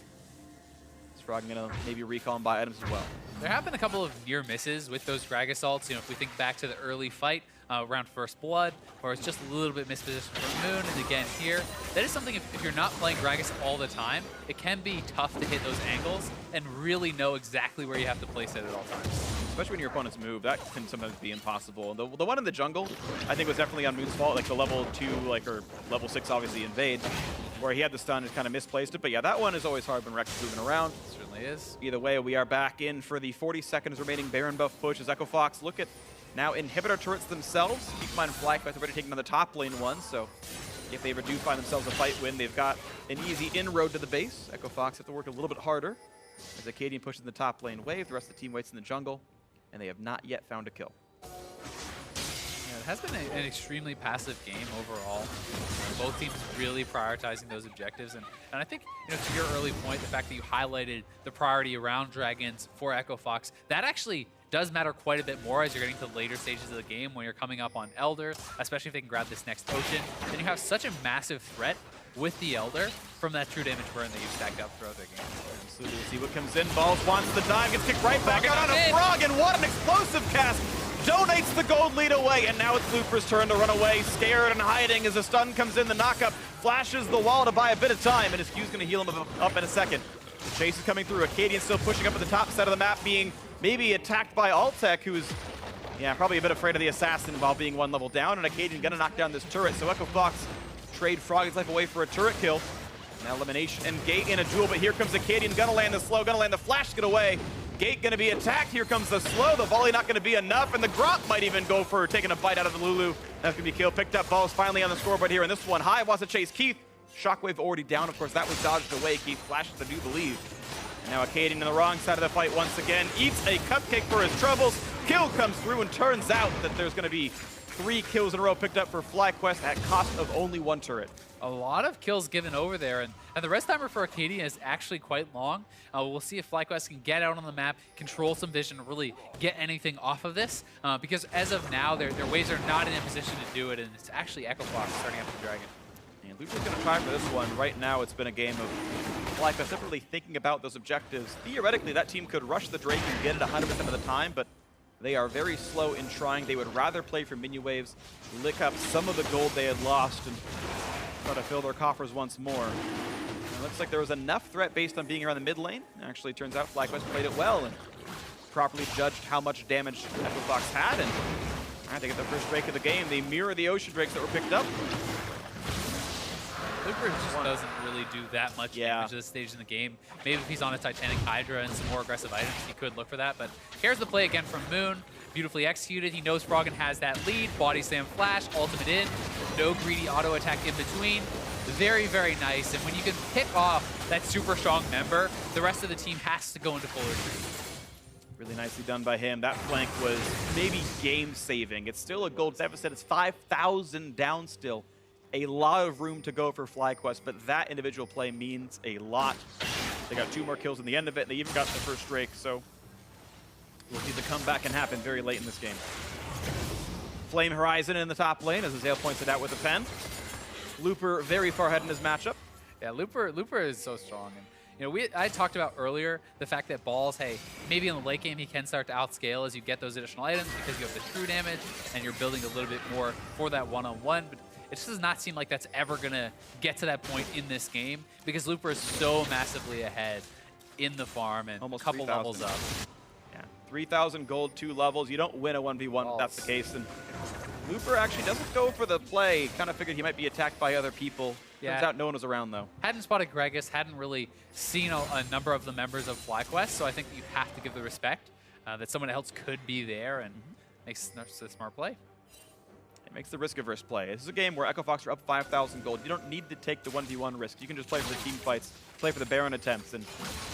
Is Froggen going to maybe recall and buy items as well? There have been a couple of near misses with those Gragas ults. You know, if we think back to the early fight around First Blood, or it's just a little bit mispositioned from Moon, and again here, that is something, if you're not playing Gragas all the time, it can be tough to hit those angles and really know exactly where you have to place it at all times. Especially when your opponents move, that can sometimes be impossible. The one in the jungle, I think, was definitely on Moon's fault, like the level 2, or level 6, obviously, invade, where he had the stun and kind of misplaced it. But yeah, that one is always hard when Rex is moving around. It certainly is. Either way, we are back in for the 40 seconds remaining Baron buff push as Fox look at now inhibitor turrets themselves. Keep in mind, FlyQuest already taking on the top lane one, so if they ever do find themselves a fight win, they've got an easy inroad to the base. Fox have to work a little bit harder as Akaadian pushes the top lane wave. The rest of the team waits in the jungle, and they have not yet found a kill. Yeah, it has been an extremely passive game overall. Both teams really prioritizing those objectives, and I think, you know, to your early point, the fact that you highlighted the priority around Dragons for Fox, that actually does matter quite a bit more as you're getting to the later stages of the game when you're coming up on Elder, especially if they can grab this next Ocean. Then you have such a massive threat with the Elder from that true damage burn that you've stacked up throughout their game. So we'll see what comes in. Balls wants the dive, gets kicked right back out on a Froggen. What an explosive cast! Donates the gold lead away, and now it's Looper's turn to run away, scared and hiding as the stun comes in. The knockup flashes the wall to buy a bit of time, and his Q's going to heal him up in a second. The chase is coming through. Akaadian still pushing up at the top side of the map, being maybe attacked by Altec, who's, yeah, probably a bit afraid of the assassin while being one level down, and Akaadian gonna knock down this turret, so Fox trade Froggen's life away for a turret kill. Now Lemonnation and Gate in a duel, but here comes Akaadian, gonna land the slow, gonna land the flash, get away. Gate gonna be attacked, here comes the slow, the volley not gonna be enough, and the Gromp might even go for taking a bite out of the Lulu. That's gonna be killed, picked up, balls finally on the scoreboard here, and this one, High wants to chase Keith. Shockwave already down, of course, that was dodged away. Keith flashes, I do believe. Now Akaadian on the wrong side of the fight once again, eats a cupcake for his troubles. Kill comes through, and turns out that there's going to be 3 kills in a row picked up for FlyQuest at cost of only 1 turret. A lot of kills given over there, and the rest timer for Akaadian is actually quite long. We'll see if FlyQuest can get out on the map, control some vision, really get anything off of this, because as of now, their waves are not in a position to do it, and it's actually Fox starting up the Dragon. And Lucer's going to try for this one. Right now, it's been a game of FlyQuest not really thinking about those objectives. Theoretically, that team could rush the Drake and get it 100% of the time, but they are very slow in trying. They would rather play for minion waves, lick up some of the gold they had lost, and try to fill their coffers once more. It looks like there was enough threat based on being around the mid lane. Actually, turns out FlyQuest played it well and properly judged how much damage Fox had, and they get the first Drake of the game. They mirror the Ocean Drakes that were picked up. Looper just doesn't really do that much damage at this stage in the game. Maybe if he's on a Titanic Hydra and some more aggressive items, he could look for that. But here's the play again from Moon. Beautifully executed. He knows Froggen has that lead. Body slam flash, ultimate in. No greedy auto attack in between. Very, very nice. And when you can pick off that super strong member, the rest of the team has to go into full retreat. Really nicely done by him. That flank was maybe game-saving. It's still a gold deficit. It's 5,000 down still. A lot of room to go for FlyQuest, but that individual play means a lot. They got 2 more kills in the end of it, and they even got the first Drake, so we'll see the comeback can happen very late in this game. Flame Horizon in the top lane, as Azale points it out with a pen. Looper very far ahead in his matchup. Yeah, Looper is so strong. And you know, I talked about earlier the fact that Balls, hey, maybe in the late game he can start to outscale as you get those additional items because you have the true damage and you're building a little bit more for that one-on-one. But it just does not seem like that's ever going to get to that point in this game because Looper is so massively ahead in the farm and almost a couple levels up. Yeah, 3,000 gold, 2 levels. You don't win a 1v1 if that's the case. And Looper actually doesn't go for the play. Kind of figured he might be attacked by other people. Yeah. Turns out no one was around, though. Hadn't spotted Gragas, hadn't really seen a number of the members of FlyQuest, so I think you have to give the respect that someone else could be there and makes a smart play. It makes the risk-averse play. This is a game where Fox are up 5,000 gold. You don't need to take the 1v1 risk. You can just play for the team fights, play for the Baron attempts. And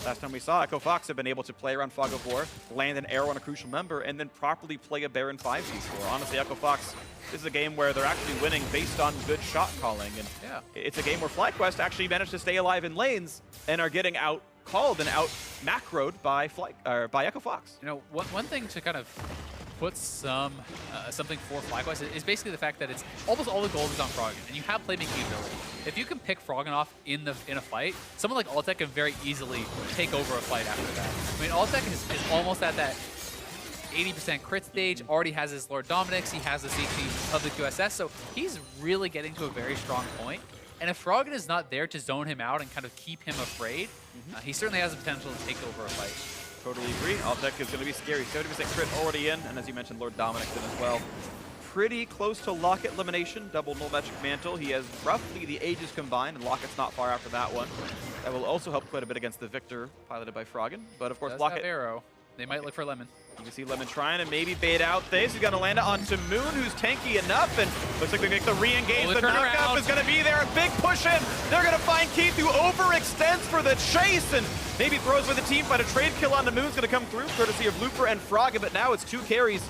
last time we saw, Fox have been able to play around Fog of War, land an arrow on a crucial member, and then properly play a Baron 5v score. Honestly, Fox, this is a game where they're actually winning based on good shot calling. And yeah, it's a game where FlyQuest actually managed to stay alive in lanes and are getting out-called and out-macroed by Fox. You know, one thing to kind of put some something for FlyQuest is basically the fact that it's almost all the gold is on Froggen, and you have playmaking ability. If you can pick Froggen off in a fight, someone like Altec can very easily take over a fight after that. I mean, Altec is almost at that 80% crit stage, already has his Lord Dominix, he has the safety of the QSS, so he's really getting to a very strong point. And if Froggen is not there to zone him out and kind of keep him afraid, he certainly has the potential to take over a fight. Totally agree. Altec is going to be scary. 70% crit already in, and as you mentioned, Lord Dominix in as well. Pretty close to Locket Lemonnation, double null magic mantle. He has roughly the ages combined, and Locket's not far after that one. That will also help quite a bit against the Viktor, piloted by Froggen. But of course, Locket. Arrow. They might look for Lemon. You can see Lemon trying to maybe bait out this. He's going to land it onto Moon, who's tanky enough, and looks like they make the re-engage. The knockup is going to be there. A big push in. They're going to find Keith, who overextends for the chase, and maybe throws with the team, but a trade kill onto Moon's going to come through, courtesy of Looper and Froggen, but now it's 2 carries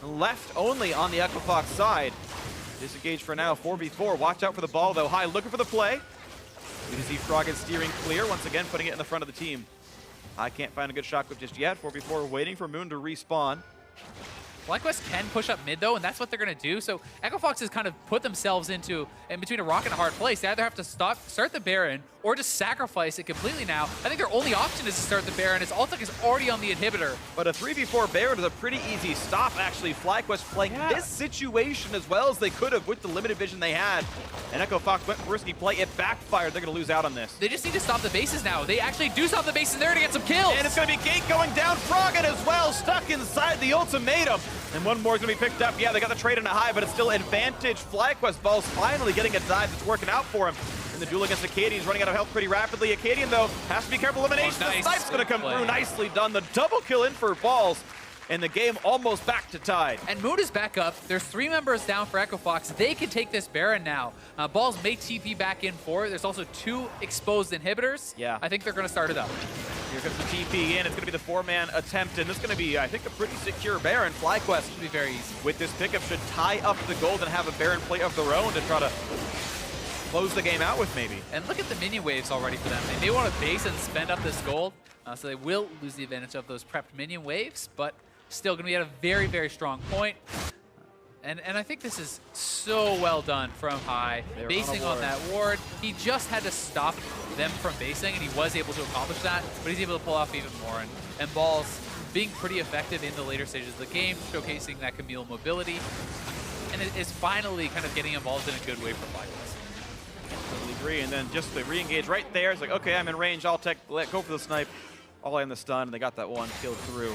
left only on the Echo Fox side. Disengaged for now, 4v4. Watch out for the ball, though. High looking for the play. You can see Froggen steering clear, once again putting it in the front of the team. I can't find a good shot just yet. 4v4 waiting for Moon to respawn. FlyQuest can push up mid though, and that's what they're going to do. So Echo Fox has kind of put themselves in between a rock and a hard place. They either have to start the Baron, or just sacrifice it completely now. I think their only option is to start the Baron, as Altec is already on the inhibitor. But a 3v4 Baron is a pretty easy stop, actually. FlyQuest playing this situation as well as they could have with the limited vision they had. And Echo Fox went for risky play. It backfired. They're going to lose out on this. They just need to stop the bases now. They actually do stop the bases there to get some kills. And it's going to be Gate going down. Froggen as well, stuck inside the ultimatum. And one more is going to be picked up. Yeah, they got the trade in a high, but it's still advantage. FlyQuest Balls finally getting a dive that's working out for him. In the duel against Akaadian, he's running out of health pretty rapidly. Akaadian, though, has to be careful. Elimination. Oh, nice. The snipe's going to come through. Nicely done. The double kill in for Balls. And the game almost back to tied. And Moon is back up. There's 3 members down for Echo Fox. They can take this Baron now. Balls may TP back in for it. There's also 2 exposed inhibitors. Yeah. I think they're going to start it up. Here comes the TP in. It's going to be the 4-man attempt, and this is going to be, I think, a pretty secure Baron. FlyQuest Should be very easy. with this pickup should tie up the gold and have a Baron play of their own to try to close the game out with maybe. And look at the minion waves already for them. They may want to base and spend up this gold, so they will lose the advantage of those prepped minion waves, but still going to be at a very, very strong point. And I think this is so well done from High, basing on that ward. He just had to stop them from basing, and he was able to accomplish that, but he's able to pull off even more. And Balls being pretty effective in the later stages of the game, showcasing that Camille mobility, and it is finally kind of getting involved in a good way for FlyQuest. Totally agree, and then just the re-engage right there. It's like, okay, I'm in range, I'll go for the snipe. All in the stun, and they got that one kill through.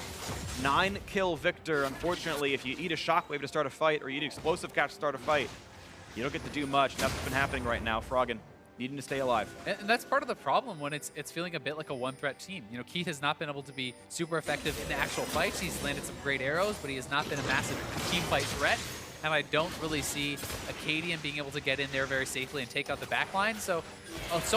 9-kill Viktor. Unfortunately, if you eat a shockwave to start a fight, or you eat explosive catch to start a fight, you don't get to do much. And that's what's been happening right now. Froggen needing to stay alive. And that's part of the problem when it's feeling a bit like a one-threat team. You know, Keith has not been able to be super effective in the actual fights. He's landed some great arrows, but he has not been a massive team fight threat. And I don't really see Akaadian being able to get in there very safely and take out the backline. So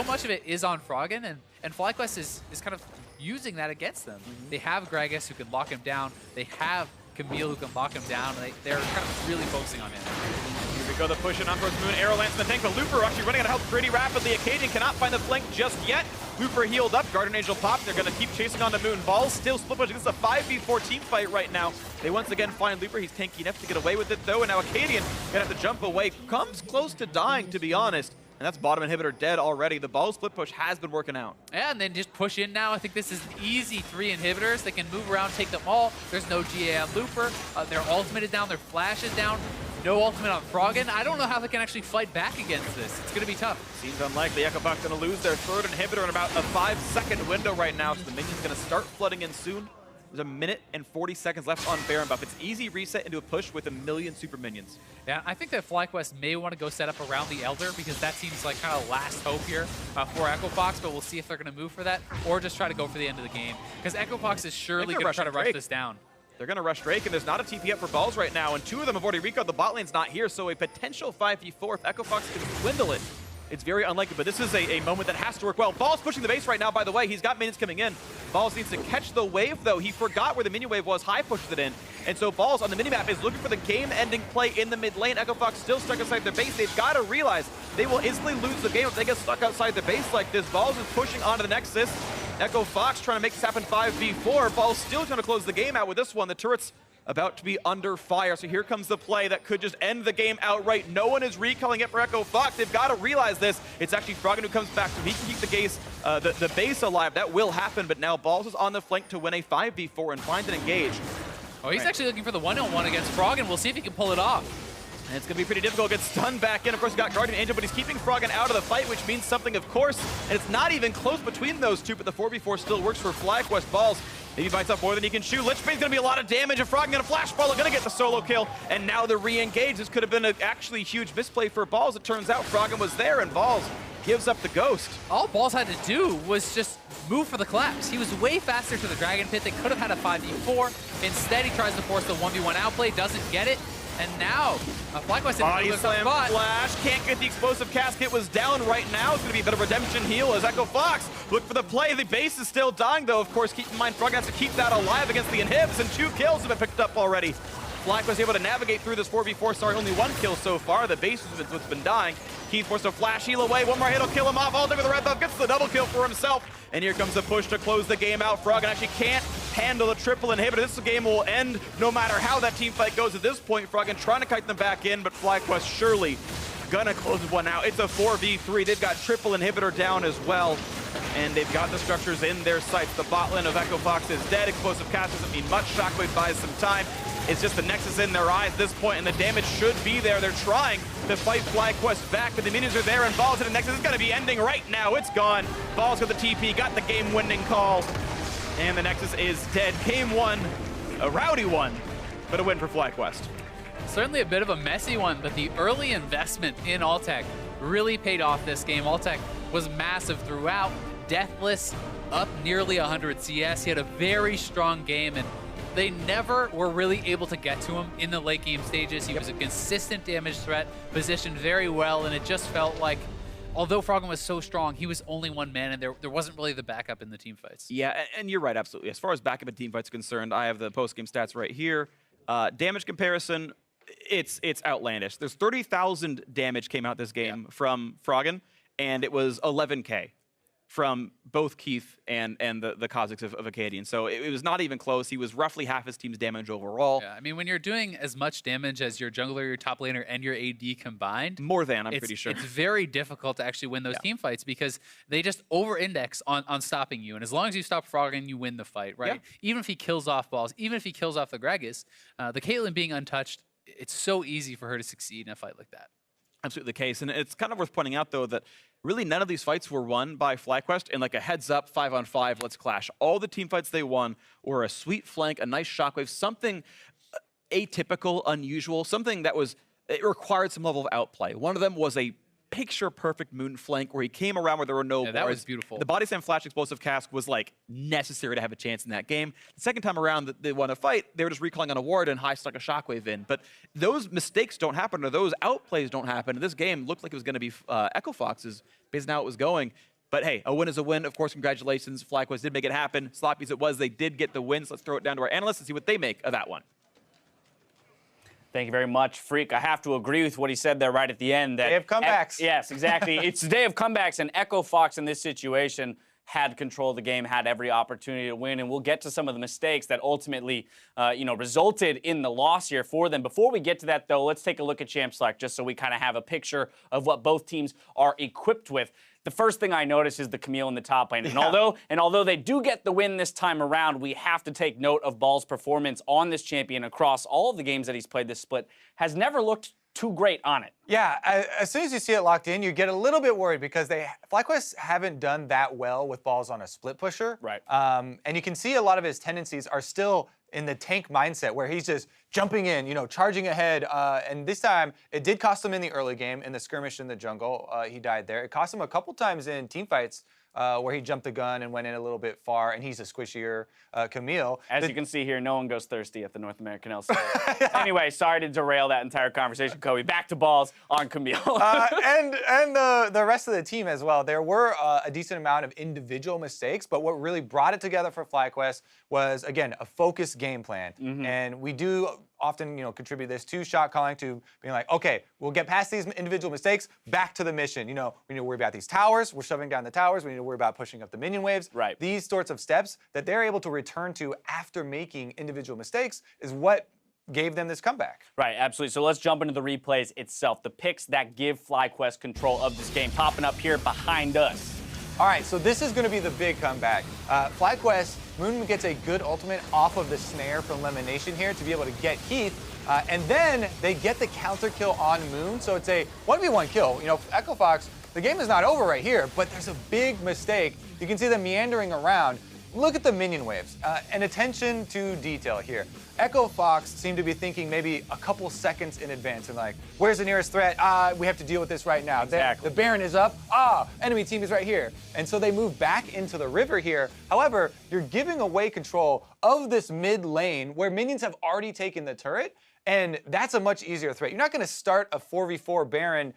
much of it is on Froggen, and FlyQuest is kind of using that against them. They have Gragas who can lock him down. They have Camille who can lock him down. They're kind of really focusing on him. Here we go, the push in on towards Moon. Arrow lands in the tank, but Looper actually running out of health pretty rapidly. Akaadian cannot find the flank just yet. Looper healed up. Guardian Angel popped. They're going to keep chasing on the Moon. Balls still split pushing. This is a 5v4 team fight right now. They once again find Looper. He's tanky enough to get away with it, though. And now Akaadian going to have to jump away. Comes close to dying, to be honest. And that's bottom inhibitor dead already. The ball split push has been working out. Yeah, and then just push in now. I think this is an easy 3 inhibitors. They can move around, take them all. There's no GA on Looper. Their ultimate is down. Their flash is down. No ultimate on Froggen. I don't know how they can actually fight back against this. It's going to be tough. Seems unlikely. Echo Fox going to lose their 3rd inhibitor in about a 5-second window right now. So the minion's going to start flooding in soon. There's a minute and 40 seconds left on Baron buff. It's easy reset into a push with 1,000,000 super minions. Yeah, I think that FlyQuest may want to go set up around the Elder, because that seems like kind of last hope here for Echo Fox, but we'll see if they're going to move for that or just try to go for the end of the game, because Echo Fox is surely going to try to rush this down. They're going to rush Drake, and there's not a TP up for Balls right now, and 2 of them have already recalled. The bot lane's not here, so a potential 5v4 if Echo Fox can swindle it. It's very unlikely, but this is a moment that has to work well. Balls pushing the base right now, by the way. He's got minions coming in. Balls needs to catch the wave, though. He forgot where the minion wave was. High pushed it in. And so Balls on the minimap is looking for the game-ending play in the mid lane. Echo Fox still stuck inside their base. They've got to realize they will instantly lose the game if they get stuck outside the base like this. Balls is pushing onto the Nexus. Echo Fox trying to make this happen 5v4. Balls still trying to close the game out with this one. The turret's about to be under fire. So here comes the play that could just end the game outright. No one is recalling it for Echo Fox. They've got to realize this. It's actually Froggen who comes back, so he can keep the base alive. That will happen, but now Balls is on the flank to win a 5v4 and find an engage. Oh, he's actually looking for the 1-on-1 against Froggen. We'll see if he can pull it off. And it's going to be pretty difficult. Gets stunned back in. Of course, he's got Guardian Angel, but he's keeping Froggen out of the fight, which means something, of course. And it's not even close between those two, but the 4v4 still works for FlyQuest. Balls. Maybe bites up more than he can shoot. Lich Bane's going to be a lot of damage, and Froggen going to flash ball, going to get the solo kill. And now the re-engage. This could have been an actually huge misplay for Balls. It turns out Froggen was there, and Balls gives up the ghost. All Balls had to do was just move for the collapse. He was way faster to the Dragon Pit. They could have had a 5v4. Instead, he tries to force the 1v1 outplay, doesn't get it. And now, FlyQuest in the slam spot. Flash, can't get the explosive casket, was down right now. It's going to be a bit of redemption heal as Echo Fox look for the play. The base is still dying, though. Of course, keep in mind, Froggen has to keep that alive against the inhibs, and 2 kills have been picked up already. FlyQuest able to navigate through this 4v4. Sorry, only 1 kill so far. The base is what's been dying. Keith forced a flash heal away. One more hit will kill him off. Altec with a red buff gets the double kill for himself. And here comes the push to close the game out. Froggen actually can't handle the triple inhibitor. This game will end no matter how that team fight goes at this point. Froggen trying to kite them back in, but FlyQuest surely gonna close one out. It's a 4v3. They've got triple inhibitor down as well. And they've got the structures in their sights. The bot lane of Echo Fox is dead. Explosive cast doesn't mean much. Shockwave buys some time. It's just the Nexus in their eyes at this point, and the damage should be there. They're trying to fight FlyQuest back, but the minions are there, and Balls in the Nexus is going to be ending right now. It's gone. Balls got the TP, got the game-winning call, and the Nexus is dead. Game 1, a rowdy one, but a win for FlyQuest. Certainly a bit of a messy one, but the early investment in Altec really paid off this game. Altec was massive throughout, deathless, up nearly 100 CS. He had a very strong game, and they never were really able to get to him in the late game stages. He was a consistent damage threat, positioned very well, and it just felt like, although Froggen was so strong, he was only one man, and there wasn't really the backup in the team fights. Yeah, and you're right, absolutely. As far as backup in team fights concerned, I have the post-game stats right here. Damage comparison, it's outlandish. There's 30,000 damage came out this game from Froggen, and it was 11K from both Keith and the Kha'Zix of Akaadian. So it was not even close. He was roughly half his team's damage overall. Yeah, I mean, when you're doing as much damage as your jungler, your top laner, and your AD combined, more than, I'm pretty sure. It's very difficult to actually win those team fights because they just over-index on stopping you. And as long as you stop Froggen, you win the fight, right? Yeah. Even if he kills off Balls, even if he kills off the Gragas, the Caitlyn being untouched, it's so easy for her to succeed in a fight like that. Absolutely the case. And it's kind of worth pointing out, though, that really none of these fights were won by FlyQuest in like a heads-up 5-on-5, let's clash. All the team fights they won were a sweet flank, a nice shockwave, something atypical, unusual, something that was, it required some level of outplay. One of them was a picture-perfect moon flank where he came around where there were no wards. That was beautiful. The body slam flash explosive cast was like necessary to have a chance in that game. The second time around that they won a fight, they were just recalling on a ward and high stuck a shockwave in. But those mistakes don't happen, or those outplays don't happen. And this game looked like it was going to be Echo Fox's based on how it was going. But hey, a win is a win. Of course, congratulations. FlyQuest did make it happen. Sloppy as it was, they did get the win. So let's throw it down to our analysts and see what they make of that one. Thank you very much, Freak. I have to agree with what he said there right at the end. That day of comebacks. Yes, exactly. It's the day of comebacks, and Echo Fox in this situation had control of the game, had every opportunity to win, and we'll get to some of the mistakes that ultimately, resulted in the loss here for them. Before we get to that, though, let's take a look at Champ Select just so we kind of have a picture of what both teams are equipped with. The first thing I notice is the Camille in the top lane. And although they do get the win this time around, we have to take note of Ball's performance on this champion across all of the games that he's played this split. Has never looked too great on it. Yeah, as soon as you see it locked in, you get a little bit worried because FlyQuest haven't done that well with Balls on a split pusher. Right. And you can see a lot of his tendencies are still in the tank mindset where he's just jumping in, charging ahead. And this time, it did cost him in the early game in the skirmish in the jungle. He died there. It cost him a couple times in team fights where he jumped the gun and went in a little bit far, and he's a squishier Camille. As you can see here, no one goes thirsty at the North American LCS. Anyway, sorry to derail that entire conversation, Kobe. Back to Balls on Camille. and the rest of the team as well. There were a decent amount of individual mistakes, but what really brought it together for FlyQuest was, again, a focused game plan. And we do often, contribute this to shot calling, to being like, okay, we'll get past these individual mistakes, back to the mission. We need to worry about these towers. We're shoving down the towers. We need to worry about pushing up the minion waves. Right. These sorts of steps that they're able to return to after making individual mistakes is what gave them this comeback. Right, absolutely. So let's jump into the replays itself. The picks that give FlyQuest control of this game popping up here behind us. All right, so this is going to be the big comeback. FlyQuest, Moon gets a good ultimate off of the snare from Lemonnation here to be able to get Heath, and then they get the counter kill on Moon, so it's a 1v1 kill. Echo Fox, the game is not over right here, but there's a big mistake. You can see them meandering around. Look at the minion waves, and attention to detail here. Echo Fox seemed to be thinking maybe a couple seconds in advance and like, where's the nearest threat? We have to deal with this right now. Exactly. The Baron is up. Enemy team is right here. And so they move back into the river here. However, you're giving away control of this mid lane where minions have already taken the turret, and that's a much easier threat. You're not going to start a 4v4 Baron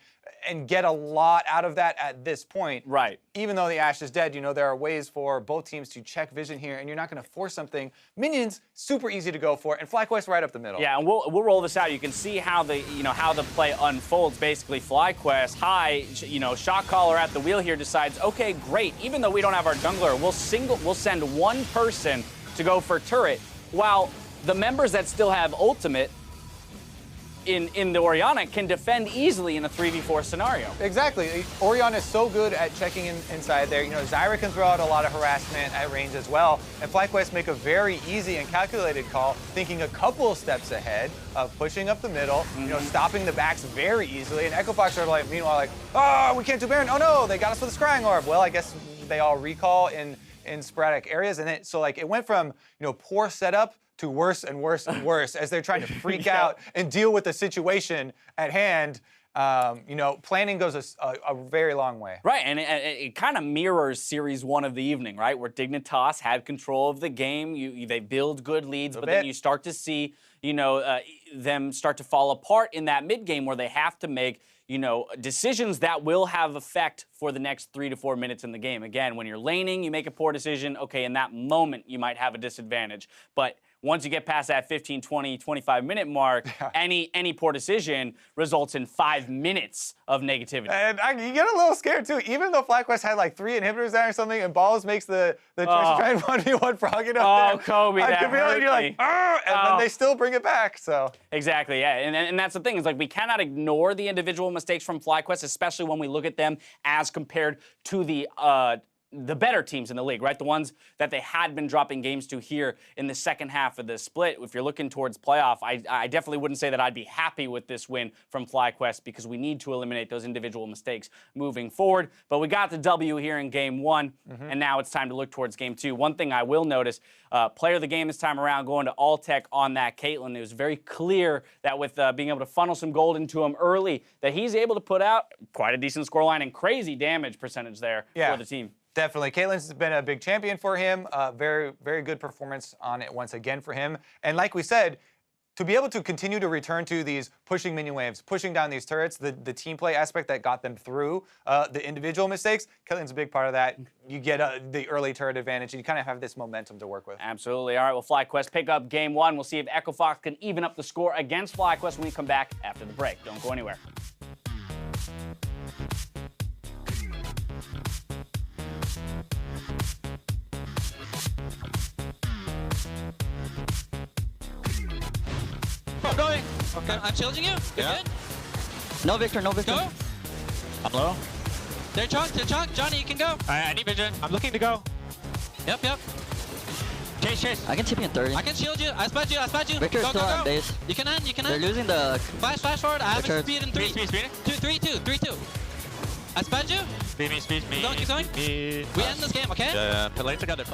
and get a lot out of that at this point. Right. Even though the Ashe is dead, there are ways for both teams to check vision here, and you're not going to force something. Minions, super easy to go for, and FlyQuest right up the middle. Yeah, and we'll roll this out. You can see how the play unfolds. Basically, FlyQuest, shot caller at the wheel here decides, okay, great. Even though we don't have our jungler, we'll send one person to go for turret, while the members that still have ultimate in the Orianna can defend easily in a 3v4 scenario. Exactly. Orianna is so good at checking inside there. Zyra can throw out a lot of harassment at range as well. And FlyQuest make a very easy and calculated call, thinking a couple steps ahead of pushing up the middle, stopping the backs very easily. And Echo Fox are meanwhile we can't do Baron. Oh no, they got us with a scrying orb. Well, I guess they all recall in sporadic areas. And it went from, poor setup to worse and worse and worse as they're trying to freak out and deal with the situation at hand. Planning goes a very long way. Right, and it kind of mirrors Series 1 of the evening, right? Where Dignitas had control of the game. They build good leads, but then you start to see, them start to fall apart in that mid game where they have to make, decisions that will have effect for the next 3 to 4 minutes in the game. Again, when you're laning, you make a poor decision. Okay, in that moment, you might have a disadvantage. But once you get past that 15, 20, 25-minute mark, any poor decision results in 5 minutes of negativity. And you get a little scared, too. Even though FlyQuest had 3 inhibitors there or something, and Balls makes the choice to try and 1v1 Froggen up there. Kobe, that hurt you're like, and then they still bring it back, so. Exactly, yeah. And that's the thing, is we cannot ignore the individual mistakes from FlyQuest, especially when we look at them as compared to the better teams in the league, right? The ones that they had been dropping games to here in the second half of the split. If you're looking towards playoff, I definitely wouldn't say that I'd be happy with this win from FlyQuest, because we need to eliminate those individual mistakes moving forward. But we got the W here in Game 1, and now it's time to look towards Game 2. One thing I will notice, player of the game this time around going to Altec on that Caitlyn. It was very clear that with being able to funnel some gold into him early, that he's able to put out quite a decent scoreline and crazy damage percentage there for the team. Definitely. Caitlyn's been a big champion for him. Very, very good performance on it once again for him. And like we said, to be able to continue to return to these pushing minion waves, pushing down these turrets, the team play aspect that got them through the individual mistakes, Caitlyn's a big part of that. You get the early turret advantage, and you kind of have this momentum to work with. Absolutely. All right, well, FlyQuest pick up Game 1. We'll see if Echo Fox can even up the score against FlyQuest when we come back after the break. Don't go anywhere. I'm going. Okay. I'm shielding you. You're good? No Viktor, no Viktor. Go. I'm low. They're chunk. Johnny, you can go. I need vision. I'm looking to go. Yep. Chase. I can TP in 30. I can shield you. I spot you. Viktor's go, still go, on go. base. You can end. They're losing the... Flash forward. I have Viktor's... speed in 3. Speed. 3-2. I spot you. Speed me. Keep going. We end this game, okay? Yeah. Play together.